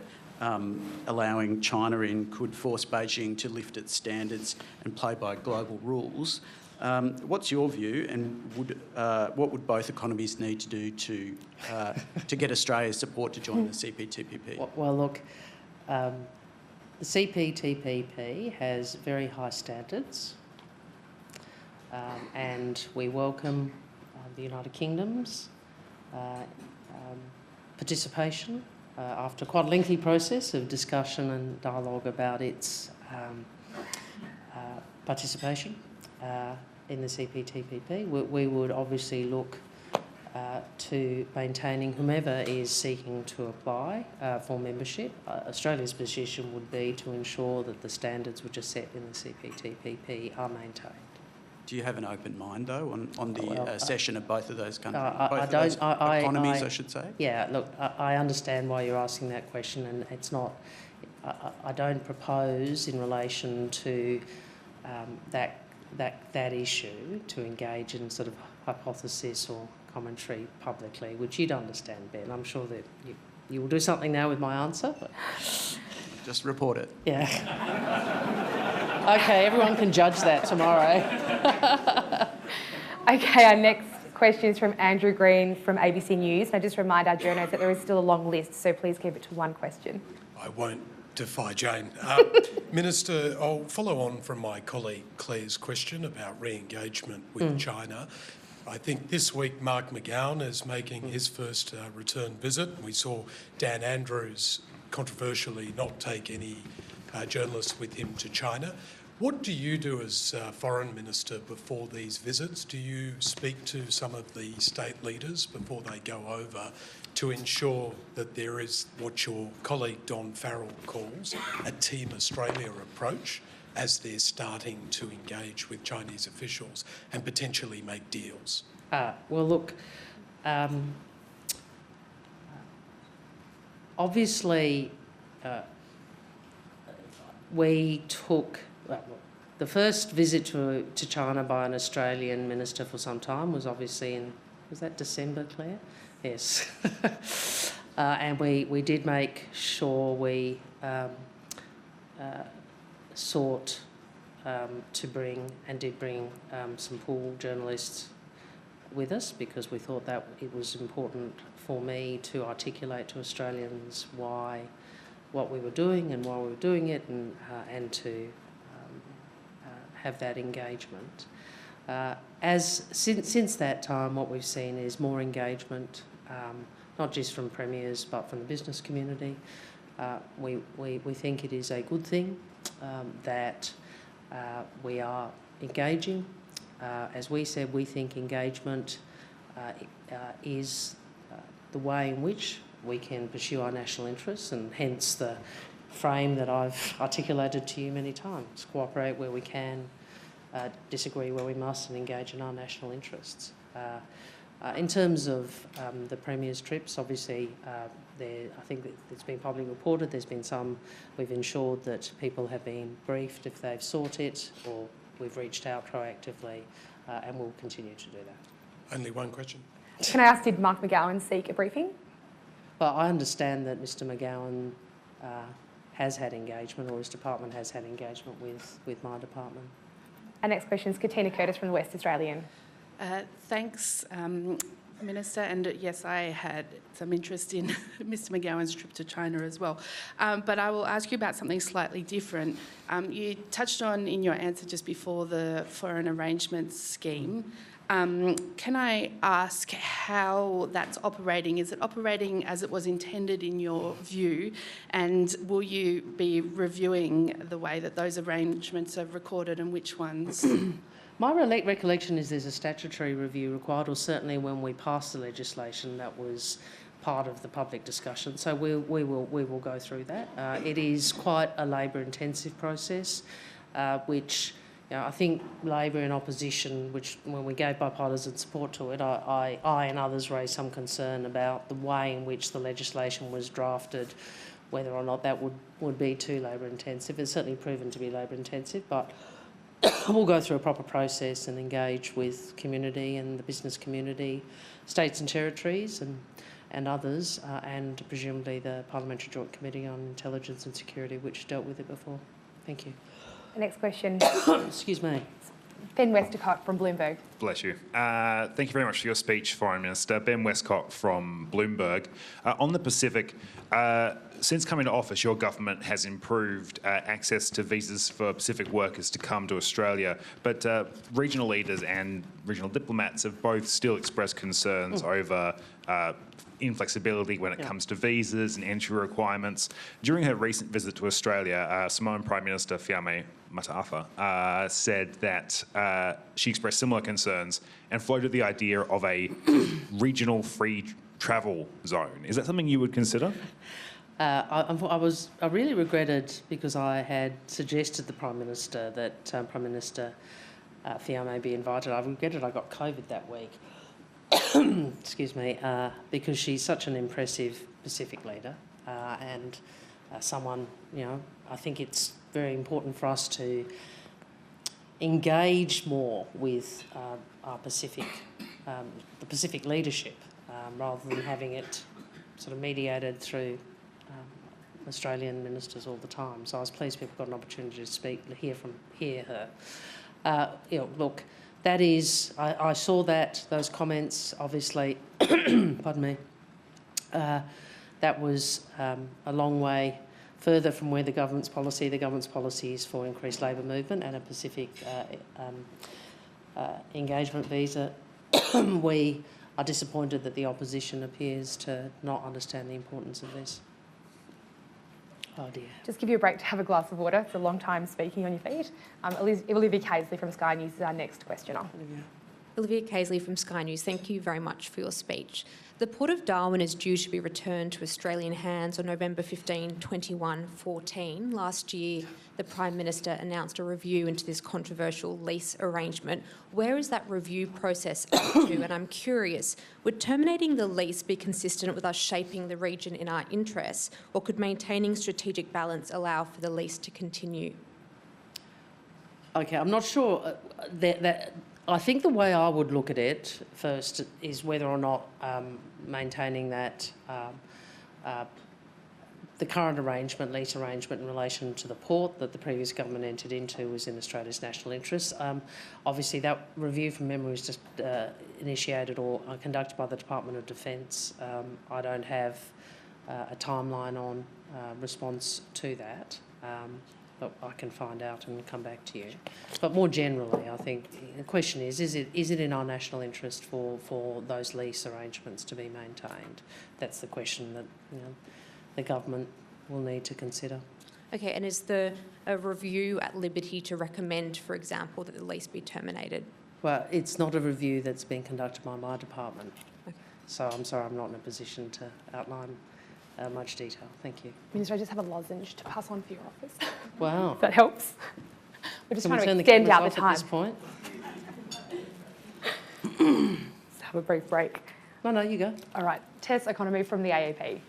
Speaker 8: allowing China in could force Beijing to lift its standards and play by global rules. What's your view, and what would both economies need to do to get Australia's support to join the CPTPP?
Speaker 3: Well, look, the CPTPP has very high standards, and we welcome the United Kingdom's participation after quite a lengthy process of discussion and dialogue about its participation in the CPTPP. We would obviously look to maintaining whomever is seeking to apply for membership. Australia's position would be to ensure that the standards which are set in the CPTPP are maintained.
Speaker 8: Do you have an open mind, though, on the accession of both of those countries? I should say?
Speaker 3: Yeah, look, I understand why you're asking that question, and it's not... I don't propose in relation to that issue to engage in sort of hypothesis or commentary publicly, which you'd understand, Ben. I'm sure that you will do something now with my answer. But...
Speaker 8: Just report it.
Speaker 3: Yeah. Okay, everyone can judge that tomorrow.
Speaker 2: Okay, our next question is from Andrew Green from ABC News. I just remind our journos that there is still a long list, so please keep it to one question.
Speaker 9: I won't
Speaker 1: defy Jane. Minister, I'll follow on from my colleague Claire's question about re-engagement with China. I think this week Mark McGowan is making his first return visit. We saw Dan Andrews controversially not take any journalists with him to China. What do you do as Foreign Minister before these visits? Do you speak to some of the state leaders before they go over to ensure that there is what your colleague Don Farrell calls a Team Australia approach as they're starting to engage with Chinese officials and potentially make deals?
Speaker 3: Well, look, obviously we took... the first visit to China by an Australian minister for some time was obviously in... Was that December, Claire? Yes. And we did make sure we sought to bring and did bring some pool journalists with us, because we thought that it was important for me to articulate to Australians what we were doing and why we were doing it, and to have that engagement. Since that time, what we've seen is more engagement, not just from premiers but from the business community. We think it is a good thing that we are engaging. As we said, we think engagement is the way in which we can pursue our national interests, and hence the frame that I've articulated to you many times: cooperate where we can, disagree where we must, and engage in our national interests. In terms of the Premier's trips, obviously, I think that it's been publicly reported, there's been some, we've ensured that people have been briefed if they've sought it, or we've reached out proactively, and we'll continue to do that.
Speaker 1: Only one question.
Speaker 2: Can I ask, did Mark McGowan seek a briefing?
Speaker 3: Well, I understand that Mr McGowan has had engagement, or his department has had engagement with my department.
Speaker 2: Our next question is Katina Curtis from the West Australian.
Speaker 9: Thanks, Minister. And yes, I had some interest in Mr McGowan's trip to China as well. But I will ask you about something slightly different. You touched on in your answer just before the foreign arrangements scheme. Can I ask how that's operating? Is it operating as it was intended in your view? And will you be reviewing the way that those arrangements are recorded and which ones?
Speaker 3: My recollection is there's a statutory review required, or certainly when we passed the legislation that was part of the public discussion. So we will go through that. It is quite a labour-intensive process, which... I think Labor in opposition, which when we gave bipartisan support to it, I and others raised some concern about the way in which the legislation was drafted, whether or not that would be too labour intensive. It's certainly proven to be labour intensive, but we'll go through a proper process and engage with community and the business community, states and territories and others, and presumably the Parliamentary Joint Committee on Intelligence and Security, which dealt with it before. Thank you.
Speaker 2: The next question.
Speaker 3: Excuse me.
Speaker 2: Ben Westcott from Bloomberg.
Speaker 10: Bless you. Thank you very much for your speech, Foreign Minister. Ben Westcott from Bloomberg. On the Pacific, since coming to office, your government has improved access to visas for Pacific workers to come to Australia, but regional leaders and regional diplomats have both still expressed concerns over inflexibility when it comes to visas and entry requirements. During her recent visit to Australia, Samoan Prime Minister Fiame Mataafa said that she expressed similar concerns and floated the idea of a regional free travel zone. Is that something you would consider?
Speaker 3: I really regretted, because I had suggested the Prime Minister that Prime Minister Fiame be invited. I regretted I got COVID that week. Excuse me, because she's such an impressive Pacific leader and someone, I think it's very important for us to engage more with our Pacific, the Pacific leadership, rather than having it sort of mediated through Australian ministers all the time. So I was pleased people got an opportunity to hear her. Look. That is, I saw those comments, obviously, pardon me, that was a long way further from where the government's policy is for increased labour movement and a Pacific engagement visa. We are disappointed that the opposition appears to not understand the importance of this. Oh dear.
Speaker 2: Just give you a break to have a glass of water. It's a long time speaking on your feet. Olivia Casely from Sky News is our next questioner.
Speaker 11: Olivia Casely from Sky News, thank you very much for your speech. The Port of Darwin is due to be returned to Australian hands on November 15, 2114. Last year, the Prime Minister announced a review into this controversial lease arrangement. Where is that review process up to? And I'm curious, would terminating the lease be consistent with us shaping the region in our interests, or could maintaining strategic balance allow for the lease to continue?
Speaker 3: Okay, I'm not sure that I think the way I would look at it first is whether or not maintaining that the current arrangement, lease arrangement in relation to the port that the previous government entered into was in Australia's national interest. Obviously that review from memory was just initiated or conducted by the Department of Defence. I don't have a timeline on response to that. But I can find out and come back to you. But more generally, I think the question is it in our national interest for those lease arrangements to be maintained? That's the question that the government will need to consider.
Speaker 11: Okay, and is a review at liberty to recommend, for example, that the lease be terminated?
Speaker 3: Well, it's not a review that's been conducted by my department. Okay. So I'm sorry, I'm not in a position to outline much detail. Thank you.
Speaker 2: Minister, I just have a lozenge to pass on for your office.
Speaker 3: Wow.
Speaker 2: If that helps. We're just
Speaker 3: Can
Speaker 2: trying
Speaker 3: we
Speaker 2: to
Speaker 3: turn
Speaker 2: extend
Speaker 3: the
Speaker 2: out the
Speaker 3: cameras
Speaker 2: time.
Speaker 3: off at this point?
Speaker 2: Let's have a brief break.
Speaker 3: No, you go.
Speaker 2: All right. Tess Economy from the AEP.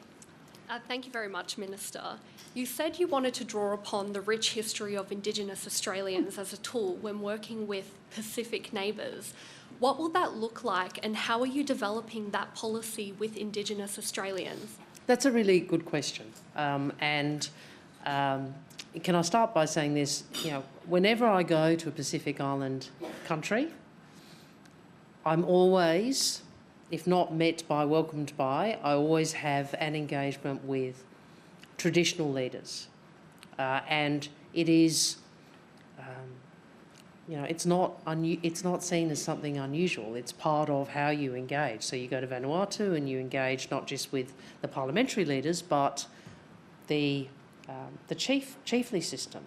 Speaker 12: Thank you very much, Minister. You said you wanted to draw upon the rich history of Indigenous Australians as a tool when working with Pacific neighbours. What will that look like, and how are you developing that policy with Indigenous Australians?
Speaker 3: That's a really good question. Can I start by saying this? Whenever I go to a Pacific Island country, I'm always, if not met by, welcomed by, I always have an engagement with traditional leaders. And it is, it's not seen as something unusual. It's part of how you engage. So you go to Vanuatu and you engage not just with the parliamentary leaders, but the chiefly system.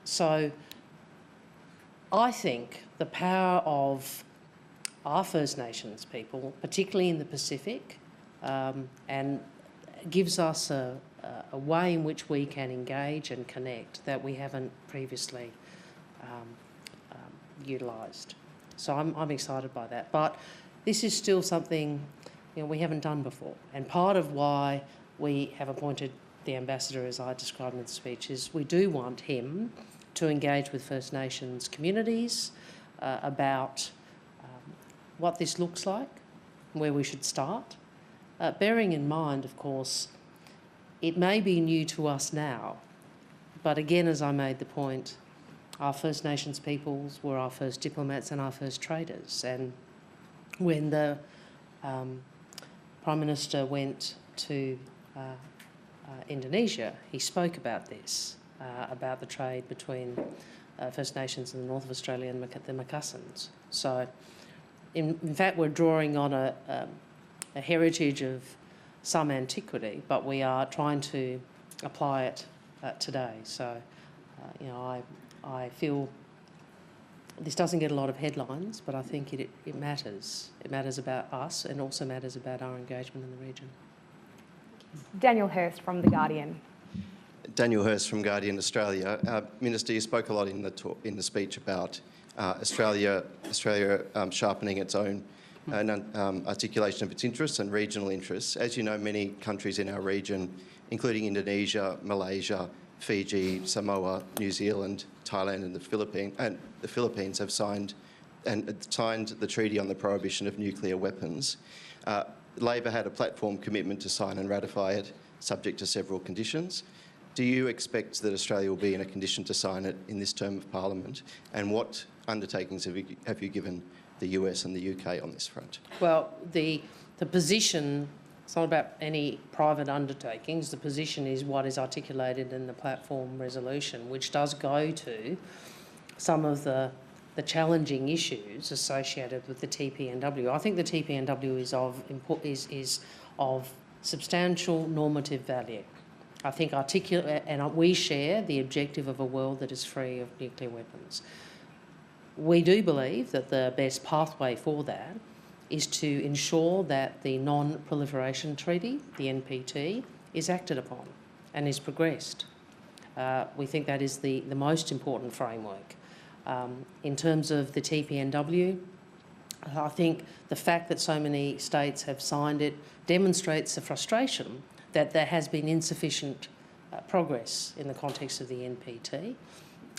Speaker 3: So I think the power of our First Nations people, particularly in the Pacific, and gives us a way in which we can engage and connect that we haven't previously utilised. So I'm excited by that. But this is still something we haven't done before. And part of why we have appointed the ambassador, as I described in the speech, is we do want him to engage with First Nations communities about what this looks like, where we should start. Bearing in mind, of course, it may be new to us now, but again, as I made the point, our First Nations peoples were our first diplomats and our first traders. And when the Prime Minister went to Indonesia, he spoke about this, about the trade between First Nations in the north of Australia and the Macassans. So, in fact, we're drawing on a heritage of some antiquity, but we are trying to apply it today. So, I feel this doesn't get a lot of headlines, but I think it matters. It matters about us and also matters about our engagement in the region.
Speaker 2: Daniel Hurst from The Guardian.
Speaker 13: Daniel Hurst from Guardian Australia. Minister, you spoke a lot in the speech about Australia sharpening its own articulation of its interests and regional interests. As you know, many countries in our region, including Indonesia, Malaysia, Fiji, Samoa, New Zealand, Thailand and the Philippines have signed the treaty on the prohibition of nuclear weapons. Labor had a platform commitment to sign and ratify it, subject to several conditions. Do you expect that Australia will be in a condition to sign it in this term of Parliament? And what undertakings have you given the US and the UK on this front?
Speaker 3: Well, the position It's not about any private undertakings. The position is what is articulated in the platform resolution, which does go to some of the challenging issues associated with the TPNW. I think the TPNW is of substantial normative value. I think we share the objective of a world that is free of nuclear weapons. We do believe that the best pathway for that is to ensure that the Non-Proliferation Treaty, the NPT, is acted upon and is progressed. We think that is the most important framework. In terms of the TPNW, I think the fact that so many states have signed it demonstrates the frustration that there has been insufficient progress in the context of the NPT.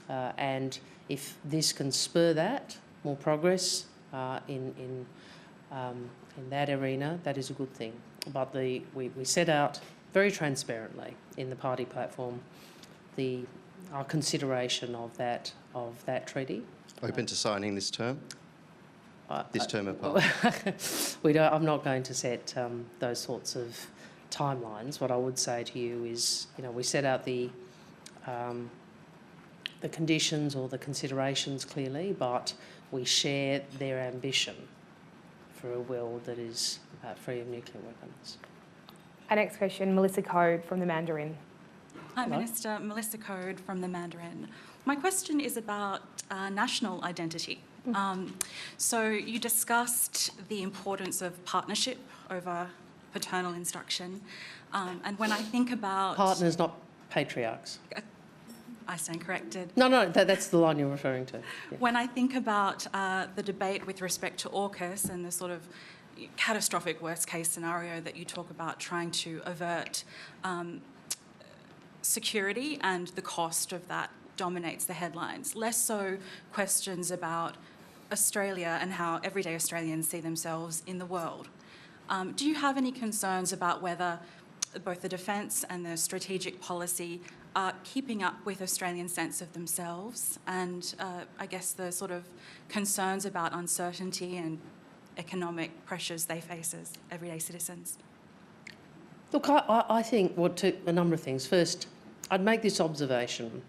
Speaker 3: And if this can spur that, more progress in that arena, that is a good thing. But we set out very transparently in the party platform our consideration of that treaty.
Speaker 13: Open to signing this term? This term of parliament?
Speaker 3: I'm not going to set those sorts of timelines. What I would say to you is, we set out the conditions or the considerations clearly, but we share their ambition for a world that is free of nuclear weapons.
Speaker 2: Our next question, Melissa Code from the Mandarin.
Speaker 14: Hi, Minister. Melissa Code from the Mandarin. My question is about national identity. So you discussed the importance of partnership over paternal instruction. And when I think about...
Speaker 3: Partners, not patriarchs.
Speaker 14: I stand corrected.
Speaker 3: No, that's the line you're referring to. Yeah.
Speaker 14: When I think about the debate with respect to AUKUS and the sort of catastrophic worst-case scenario that you talk about trying to avert, security and the cost of that dominates the headlines. Less so questions about Australia and how everyday Australians see themselves in the world. Do you have any concerns about whether both the defence and the strategic policy are keeping up with Australians' sense of themselves and I guess the sort of concerns about uncertainty and economic pressures they face as everyday citizens?
Speaker 3: Look, I think a number of things. First, I'd make this observation.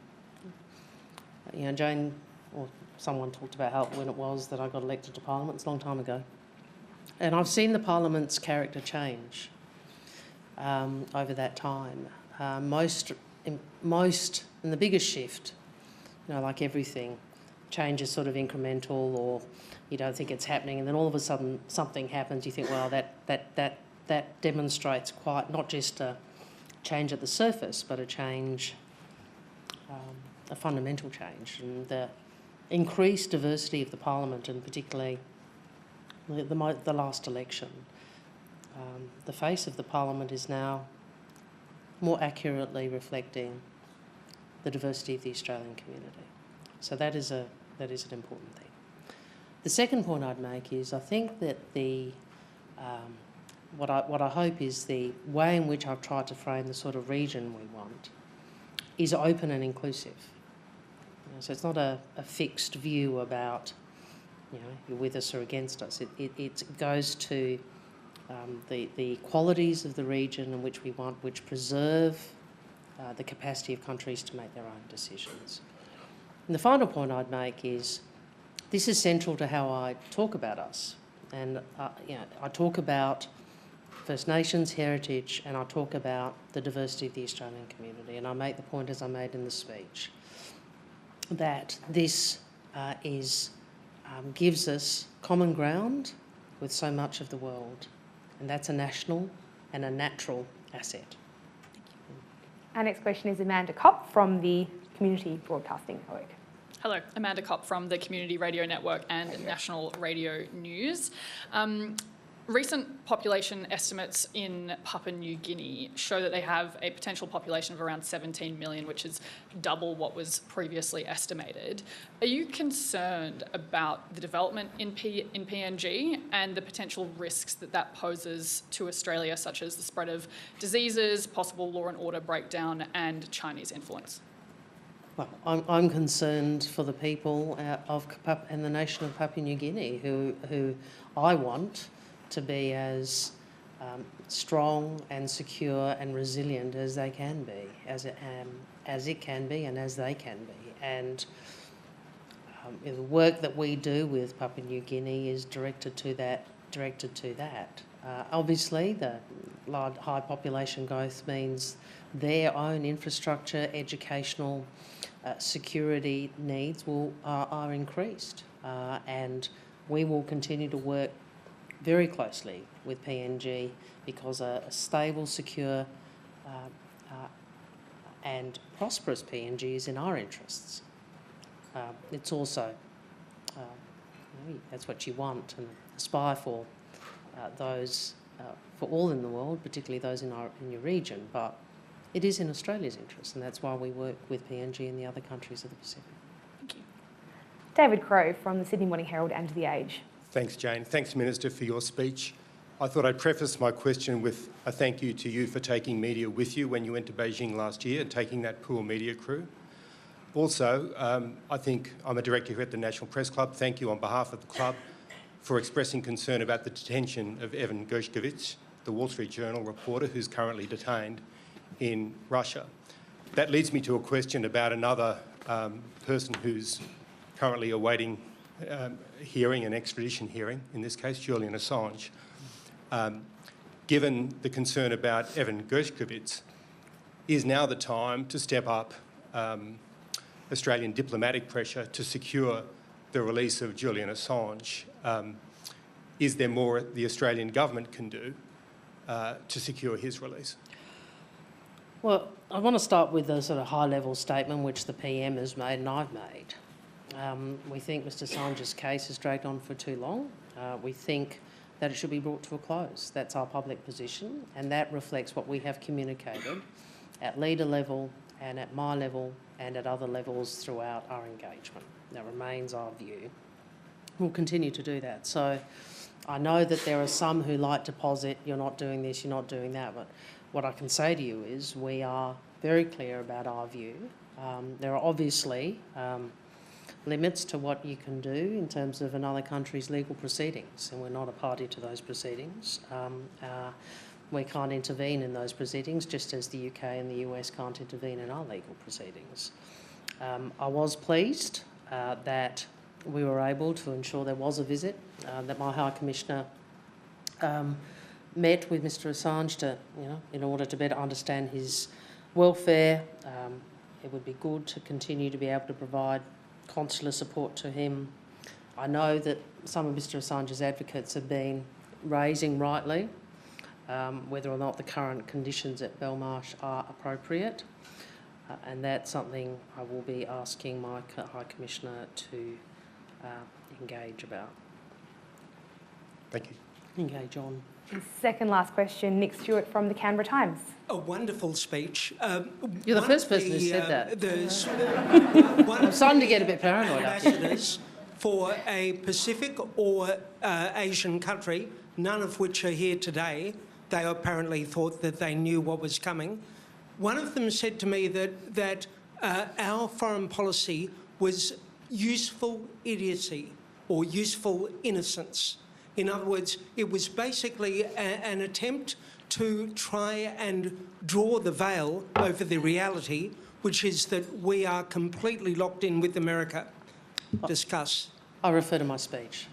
Speaker 3: Jane or someone talked about when it was that I got elected to Parliament. It's a long time ago. And I've seen the Parliament's character change over that time. Most and the biggest shift, like everything, change is sort of incremental, or you don't think it's happening, and then all of a sudden something happens. You think, well, that demonstrates quite not just a change at the surface, but a change, a fundamental change, and the increased diversity of the Parliament, and particularly the last election. The face of the Parliament is now more accurately reflecting the diversity of the Australian community. So that is an important thing. The second point I'd make is I think that what I hope is the way in which I've tried to frame the sort of region we want is open and inclusive. So it's not a fixed view about, you're with us or against us. It goes to the qualities of the region in which we want, which preserve the capacity of countries to make their own decisions. And the final point I'd make is this is central to how I talk about us. And I talk about First Nations heritage, and I talk about the diversity of the Australian community. And I make the point, as I made in the speech, that this gives us common ground with so much of the world, and that's a national and a natural asset.
Speaker 2: Our next question is Amanda Kopp from the Community Broadcasting Network.
Speaker 15: Hello, Amanda Kopp from the Community Radio Network and National Radio News. Recent population estimates in Papua New Guinea show that they have a potential population of around 17 million, which is double what was previously estimated. Are you concerned about the development in PNG and the potential risks that poses to Australia, such as the spread of diseases, possible law and order breakdown, and Chinese influence?
Speaker 3: Well, I'm concerned for the people and the nation of Papua New Guinea, who I want to be as strong and secure and resilient as they can be, as it can be and as they can be. And the work that we do with Papua New Guinea is directed to that. Obviously, the high population growth means their own infrastructure, educational, security needs are increased, and we will continue to work very closely with PNG because a stable, secure and prosperous PNG is in our interests. It's also, that's what you want and aspire for, those for all in the world, particularly those in your region, but it is in Australia's interest, and that's why we work with PNG and the other countries of the Pacific.
Speaker 2: Thank you. David Crowe from the Sydney Morning Herald and The Age.
Speaker 16: Thanks, Jane. Thanks, Minister, for your speech. I thought I'd preface my question with a thank you to you for taking media with you when you went to Beijing last year and taking that poor media crew. Also, I think I'm a director here at the National Press Club. Thank you on behalf of the club for expressing concern about the detention of Evan Gershkovich, the Wall Street Journal reporter who's currently detained in Russia. That leads me to a question about another person who's currently awaiting hearing, an extradition hearing, in this case, Julian Assange. Given the concern about Evan Gershkovich, is now the time to step up Australian diplomatic pressure to secure the release of Julian Assange? Is there more the Australian government can do to secure his release?
Speaker 3: Well, I want to start with a sort of high-level statement which the PM has made and I've made. We think Mr Assange's case has dragged on for too long. We think that it should be brought to a close. That's our public position, and that reflects what we have communicated at leader level and at my level and at other levels throughout our engagement. That remains our view. We'll continue to do that. So I know that there are some who like to posit, you're not doing this, you're not doing that, but what I can say to you is we are very clear about our view. There are obviously limits to what you can do in terms of another country's legal proceedings, and we're not a party to those proceedings. We can't intervene in those proceedings, just as the UK and the US can't intervene in our legal proceedings. I was pleased that we were able to ensure there was a visit, that my High Commissioner met with Mr Assange to, in order to better understand his welfare. It would be good to continue to be able to provide consular support to him. I know that some of Mr Assange's advocates have been raising rightly whether or not the current conditions at Belmarsh are appropriate, and that's something I will be asking my High Commissioner to engage about.
Speaker 16: Thank you.
Speaker 3: Engage on.
Speaker 2: Second last question, Nick Stewart from the Canberra Times.
Speaker 17: A wonderful speech.
Speaker 3: You're the first person who said that. I'm starting to get a bit paranoid.
Speaker 17: Ambassadors for a Pacific or Asian country, none of which are here today. They apparently thought that they knew what was coming. One of them said to me that our foreign policy was useful idiocy or useful innocence. In other words, it was basically an attempt to try and draw the veil over the reality, which is that we are completely locked in with America. Discuss.
Speaker 3: I refer to my speech.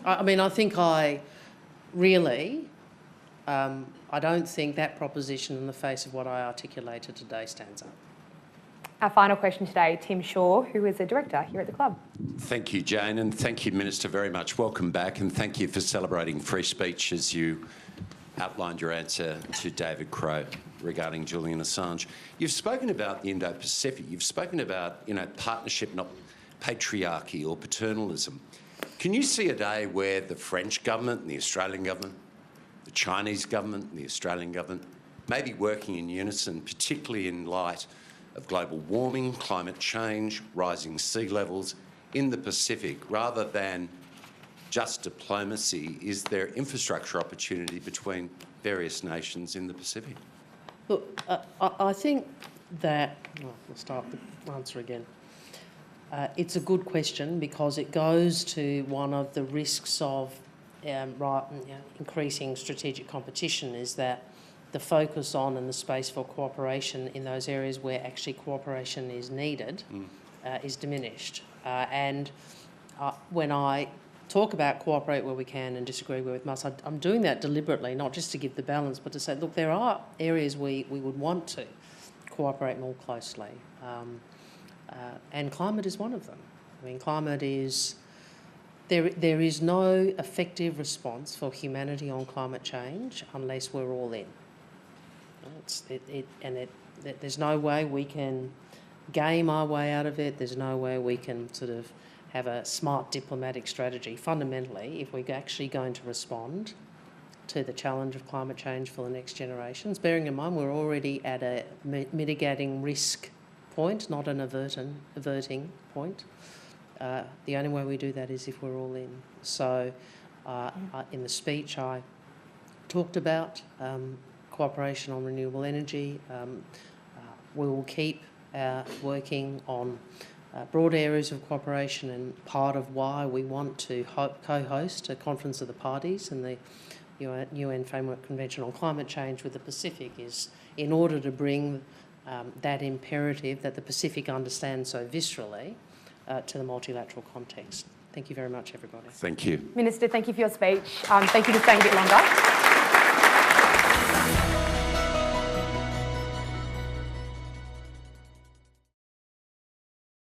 Speaker 3: I mean, I think I really, I don't think that proposition in the face of what I articulated today stands up.
Speaker 2: Our final question today, Tim Shaw, who is a director here at the club.
Speaker 18: Thank you, Jane, and thank you, Minister, very much. Welcome back, and thank you for celebrating free speech as you outlined your answer to David Crowe regarding Julian Assange. You've spoken about the Indo-Pacific. You've spoken about, partnership, not patriarchy or paternalism. Can you see a day where the French government and the Australian government, the Chinese government and the Australian government may be working in unison, particularly in light of global warming, climate change, rising sea levels in the Pacific, rather than just diplomacy? Is there infrastructure opportunity between various nations in the Pacific?
Speaker 3: Look, I think that, we'll start the answer again. It's a good question because it goes to one of the risks of increasing strategic competition is that the focus on and the space for cooperation in those areas where actually cooperation is needed is diminished. When I talk about cooperate where we can and disagree where we must, I'm doing that deliberately, not just to give the balance, but to say, look, there are areas we would want to cooperate more closely. And climate is one of them. I mean, climate is... There is no effective response for humanity on climate change unless we're all in. There's no way we can game our way out of it. There's no way we can sort of have a smart diplomatic strategy. Fundamentally, if we're actually going to respond to the challenge of climate change for the next generations, bearing in mind we're already at a mitigating risk point, not an averting point. The only way we do that is if we're all in. So in the speech I talked about cooperation on renewable energy. We will keep working on broad areas of cooperation, and part of why we want to co-host a conference of the parties and the UN Framework Convention on Climate Change with the Pacific is in order to bring that imperative that the Pacific understands so viscerally to the multilateral context. Thank you very much, everybody.
Speaker 18: Thank you.
Speaker 2: Minister, thank you for your speech. Thank you for staying a bit longer.